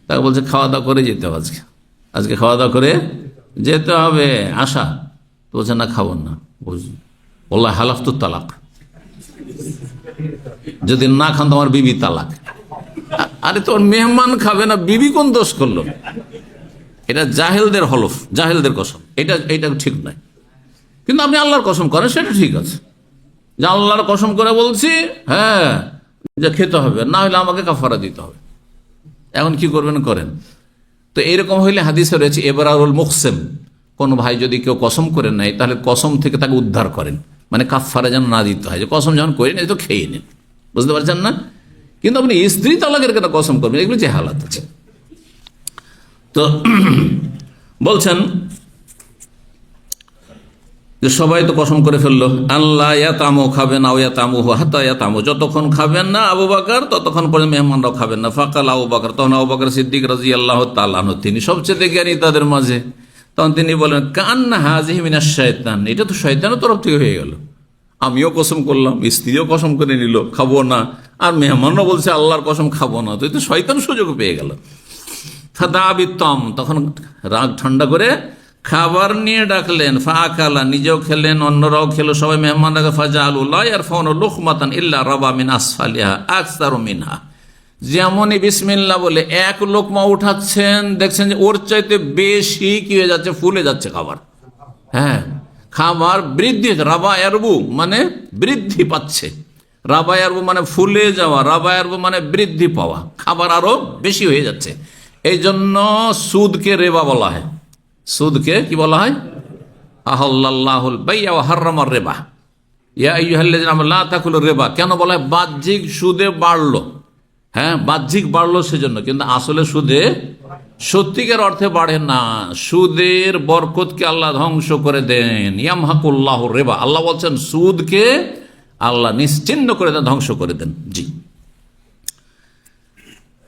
তাকে বলছে খাওয়া দাওয়া করে যেতে হবে, আজকে খাওয়া দাওয়া করে যেতে হবে, আশা তো বলছে না খাবো না, বললাম হালাফ তো তালাক, যদি না খান তোমার বিবি তালাক। আরে তোর মেহমান খাবে না, বিবি কোন দোষ করলো? এটা জাহেলদের হলফ, জাহেলদের কসম, এটা ঠিক নয়। কিন্তু আপনি আল্লাহর কসম করেন, সেটা ঠিক আছে, যে আল্লাহর কসম করে বলছি হ্যাঁ যে খেতে হবে, না হলে আমাকে কাফারা দিতে হবে। এখন কি করবেন করেন। তো এরকম হইলে হাদিসে রয়েছে এবারুল মুকসেম, কোন ভাই যদি কেউ কসম করে নেয় তাহলে কসম থেকে তাকে উদ্ধার করেন, মানে কাফারা যেন না দিতে হয়, যে কসম যখন করে নেই তো খেয়ে নিন, বুঝতে পারছেন না? কিন্তু আপনি স্ত্রী তালাকের কেন কসম করবেন, এগুলো যে হালাত আছে। তো বলছেন যে সবাই তো কসম করে ফেললো, আল্লাহ ইয়াতামু খাবেন, আও ইয়াতামু হাত্তা ইয়াতামু, যতক্ষণ খাবেন না আবু বকর ততক্ষণ পর্যন্ত মেহমানরাও খাবেন না। ফাকাল আবু বকর, তখন আবু বকর সিদ্দিক রাদিয়াল্লাহু তাআলা আনহু, তিনি সবচেয়ে জ্ঞানী তাদের মাঝে, তখন তিনি বলেন কান্না হাযিহি মিনাশ শায়তান, এটা তো শয়তানের তরফ থেকে হয়ে গেল। আমিও কসম করলাম, স্ত্রীও কসম করে নিল খাবো না, আর মেহমানও বলছে আল্লাহর কসম খাবো না, তো এই তো শয়তান সুযোগ পেয়ে গেল। ফাদাবিতম, তখন রাগ ঠান্ডা করে খাবার নিয়ে ডাকলেন, ফাআকালা, নিজেও খেলেন, অন্যরাও খেলো, সবাই মেহমানরা। ফাজালু লা ইয়ারফাউনা লুকমাতান ইল্লা রাবা মিন আসফালিহা আকসারু মিনহা, যেমনই বিসমিল্লাহ বলে এক লোকমা উঠাচ্ছেন, দেখছেন যে ওর চাইতে বেশি কি হয়ে যাচ্ছে, ফুলে যাচ্ছে খাবার। হ্যাঁ, খাবার বৃদ্ধি হচ্ছে, রাবা ইয়ারবু মানে বৃদ্ধি পাচ্ছে, রাবা ইয়ারবু মানে ফুলে যাওয়া, রাবা ইয়ারবু মানে বৃদ্ধি পাওয়া, খাবার আরো বেশি হয়ে যাচ্ছে। এই জন্য সুদকে রেবা বলা হয়। সুদকে কি বলা হয়? আহাল্লাল্লাহুল বাই'a ওয়া হাররামার রিবা, ইয়া আইয়ুহাল্লাযিনা আমানু লা তাকুলুর রিবা। কেন বলা হয়? বাহ্যিক সুদে বাড়লো, হ্যাঁ বাহ্যিক বাড়লো সেজন্য, কিন্তু আসলে সুদে সত্যিকার অর্থে বাড়ে না। সুদের বরকতকে আল্লাহ ধ্বংস করে দেন। ইয়ামহাকুল্লাহু রিবা, আল্লাহ বলছেন সুদকে আল্লাহ নিশ্চিহ্ন করে দেন, ধ্বংস করে দেন। জি,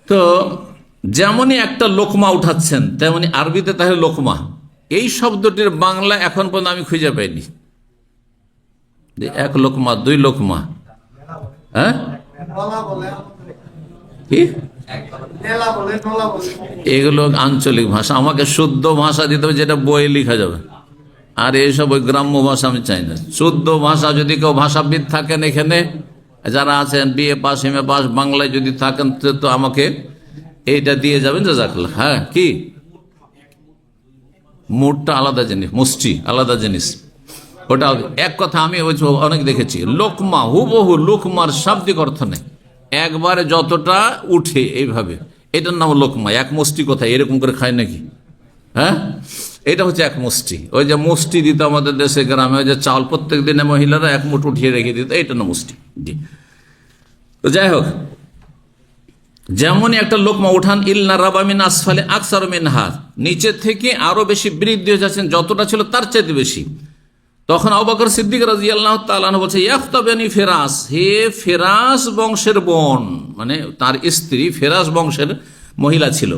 তো যেমনই একটা লোকমা উঠাচ্ছেন, তেমনি আরবিতে তাহলে লোকমা, এই শব্দটির বাংলা এখন পর্যন্ত আমি খুঁজে পাইনি। এক লোকমা, দুই লোকমা, হ্যাঁ কি এগুলো আঞ্চলিক ভাষা, আমাকে শুদ্ধ ভাষা দিতে হবে যেটা বইয়ে লেখা যাবে। আর এইসব ওই গ্রাম্য ভাষা আমি চাই না। শুদ্ধ ভাষা যদি কেউ ভাষাবিদ থাকেন এখানে যারা আছেন, বিএ পাস, এমএ পাস, বাংলায় যদি থাকেন তো আমাকে এইটা দিয়ে যাবেন, জাযাকাল্লাহ। হ্যাঁ, কি মুডটা আলাদা জিনিস, মুষ্টি আলাদা জিনিস, ওটা এক কথা। আমি অনেক দেখেছি লোকমা, হুবহু লোকমার শাব্দিক অর্থ নেই, একবারে যতটা উঠে এইভাবে, এটার নাম লোকমা। এক মুষ্টি কোথায় এরকম করে খায় নাকি? হ্যাঁ, এটা হচ্ছে এক মুষ্টি। ওই যে মুষ্টি দিত আমাদের দেশে গ্রামে, ওই যে চাল প্রত্যেক দিনে মহিলারা এক মুঠ উঠিয়ে রেখে দিত, এটা না মুষ্টি। জি, তো যাই হোক, যেমনই একটা লোকমা উঠান, ইল্লা রাবা মিন আসফালি আকসারু মিনহা, নিচে থেকে আরো বেশি বৃদ্ধি হয়ে যাচ্ছেন, যতটা ছিল তার চাইতে বেশি। তখন আবু বকর সিদ্দিক রাদিয়াল্লাহু তাআলা আনহু বলছে, ইয়াখতাবানি ফিরাস, হে ফিরাস বংশের বোন, মানে তার স্ত্রী ফিরাস বংশের মহিলা ছিল।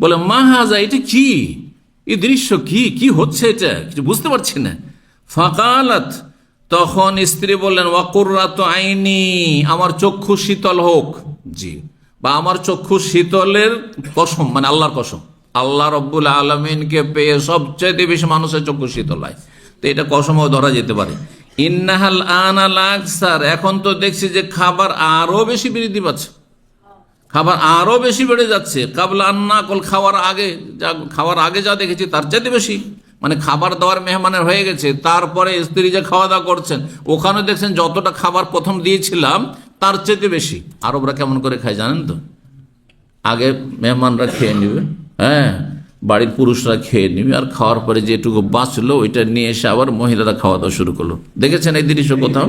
বলে মা হাজা, এটা কি, এই দৃশ্য কি, কি হচ্ছে, এটা কিছু বুঝতে পারছি না। ফাকালাত, তখন স্ত্রী বললেন, ওয়া কুররাতু আইনি, আমার চক্ষু শীতল হোক। জি, বা আমার চক্ষু শীতলের কসম, মানে আল্লাহর কসম। আল্লাহ রব্বুল আলামিনকে পেয়ে সবচেয়ে বেশি মানুষের চক্ষু শীতল হয়। তো এটা কসমও ধরা যেতে পারে। ইন্নাহাল আনা লাকসার, এখন তো দেখছি যে খাবার আরো বেশি বৃদ্ধি পাচ্ছে, খাবার আরো বেশি বেড়ে যাচ্ছে। কাবলা আন্না কল, খাওয়ার আগে যা দেখেছি তার চাইতে বেশি, মানে খাবার দাবার মেহমানের হয়ে গেছে, তারপরে স্ত্রী যে খাওয়া দাওয়া করছেন ওখানে দেখছেন যতটা খাবার প্রথম দিয়েছিলাম তার চাইতে বেশি। আরবরা কেমন করে খায় জানেন তো, আগে মেহমানরা খেয়ে নিবে, হ্যাঁ, বাড়ির পুরুষরা খেয়ে নিবে, আর খাওয়ার পরে যেটুকু বাঁচলো ওইটা নিয়ে এসে আবার মহিলারা খাওয়া দাওয়া শুরু করলো। দেখেছেন এই দৃশ্য কোথাও?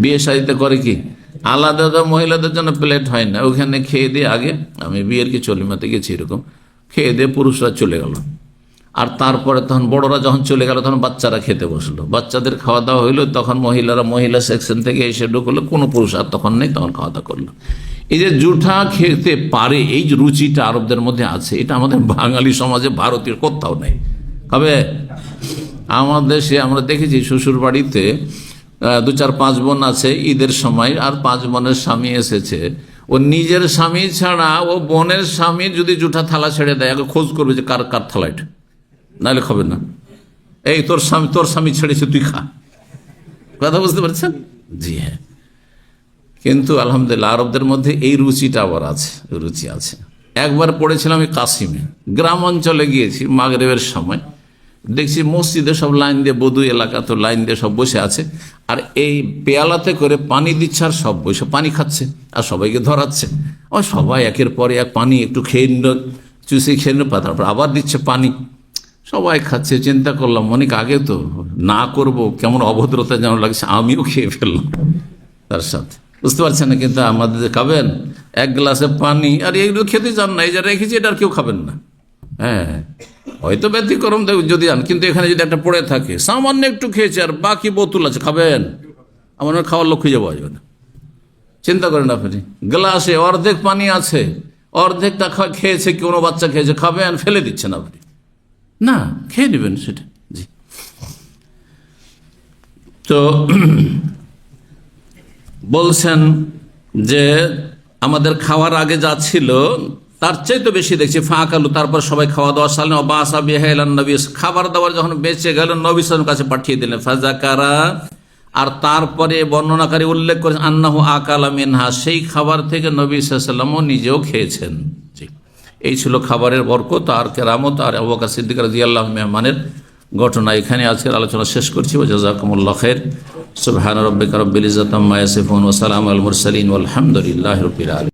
বিয়ে শাদিতে করে কি আলাদা মহিলাদের জন্য প্লেট হয় না, ওখানে খেয়ে দিয়ে, আগে আমি বিয়ের কি চলিমাতে গেছি এরকম, খেয়ে দিয়ে পুরুষরা চলে গেল, আর তারপরে তখন বড়রা যখন চলে গেল তখন বাচ্চারা খেতে বসলো, বাচ্চাদের খাওয়া দাওয়া হইলো, তখন মহিলারা মহিলা সেকশন থেকে এসে ঢুকলো, কোনো পুরুষ আর তখন নেই, তখন খাওয়া দাওয়া করলো। এই যে জুঠা খেতে পারে, এই যে রুচিটা আরবদের মধ্যে আছে, এটা আমাদের বাঙালি সমাজে, ভারতীয় কোথাও নেই। হবে আমাদের দেশে আমরা দেখেছি শ্বশুর বাড়িতে 2-4-5 বোন আছে, ঈদের সময় আর 5 বোনের স্বামী এসেছে, ও নিজের স্বামী ছাড়া ও বোনের স্বামী যদি জুঠা থালা ছেড়ে দেয় আগে খোঁজ করবে যে কার কার থালা এটা, নাহলে খাবে না। এই তোর স্বামী ছেড়েছে তুই খা, কথা বুঝতে পারছেন? জি হ্যাঁ। কিন্তু আলহামদুলিল্লাহ আরবদের মধ্যে এই রুচিটা আবার আছে, রুচি আছে। একবার পড়েছিলাম আমি কাসিমে, গ্রাম অঞ্চলে গিয়েছি মাগরিবের সময়, দেখছি মসজিদে সব লাইন দিয়ে, বধু এলাকা তো লাইন দিয়ে সব বসে আছে, আর এই পেয়ালাতে করে পানি দিচ্ছে, আর সব বসে পানি খাচ্ছে আর সবাইকে ধরাচ্ছে। ও সবাই একের পরে এক পানি একটু খেয়ে নিল, চুষে খেয়ে নিল, তারপর আবার দিচ্ছে পানি, সবাই খাচ্ছে। চিন্তা করলাম অনেক আগে তো না করব, কেমন অভদ্রতা যেন লাগছে, আমিও খেয়ে ফেললাম তার সাথে, বুঝতে পারছেন না? কিন্তু আমাদের খাবেন এক গ্লাসে পানি, আর এইগুলো খেতে চান না, এই যে রেখেছি এটা আর কেউ খাবেন না। হ্যাঁ, হয়তো ব্যতিক্রম যদি আন, কিন্তু এখানে যদি একটা পড়ে থাকে, সামান্য একটু খেয়েছে আর বাকি বোতল আছে, খাবেন? আমার খাওয়ার লোক খুঁজে পাওয়া যাবে না। চিন্তা করেন আপনি, গ্লাসে অর্ধেক পানি আছে, অর্ধেকটা খেয়েছে, কোনো বাচ্চা খেয়েছে, খাবেন? ফেলে দিচ্ছেন আপনি? না, খেয়ে নেবেন সেটা। জি, তো বলছেন যে আমাদের খাওয়ার আগে যা ছিল তার চাইতে বেশি দেখছি ফাঁকালু, তারপর সবাই খাওয়া দাওয়া সালেন, নবী, খাবার দাবার যখন বেঁচে গেল নবী সাল্লাল্লাহু আলাইহি ওয়াসাল্লামের কাছে পাঠিয়ে দিলেন। ফাজাকারা, আর তারপরে বর্ণনাকারী উল্লেখ করেছেন আন্নাহু আকালা মিনহা, সেই খাবার থেকে নবী সাল্লাল্লাহু আলাইহি ওয়াসাল্লামও নিজেও খেয়েছেন। জি, এই ছিল খাবারের বরকত আর কেরামত আর আবু বকর সিদ্দিক রাদিয়াল্লাহু আনহু মেহমানের ঘটনা। এখানে আজকের আলোচনা শেষ করছি। জাযাকুমুল্লাহু খাইর। সুবহান রাব্বিকা রাব্বিল ইজ্জাতি আম্মা ইয়াসিফুন ওয়া সালামুন আলাল মুরসালিন ওয়ালহামদুলিল্লাহি রাব্বিল আলামিন।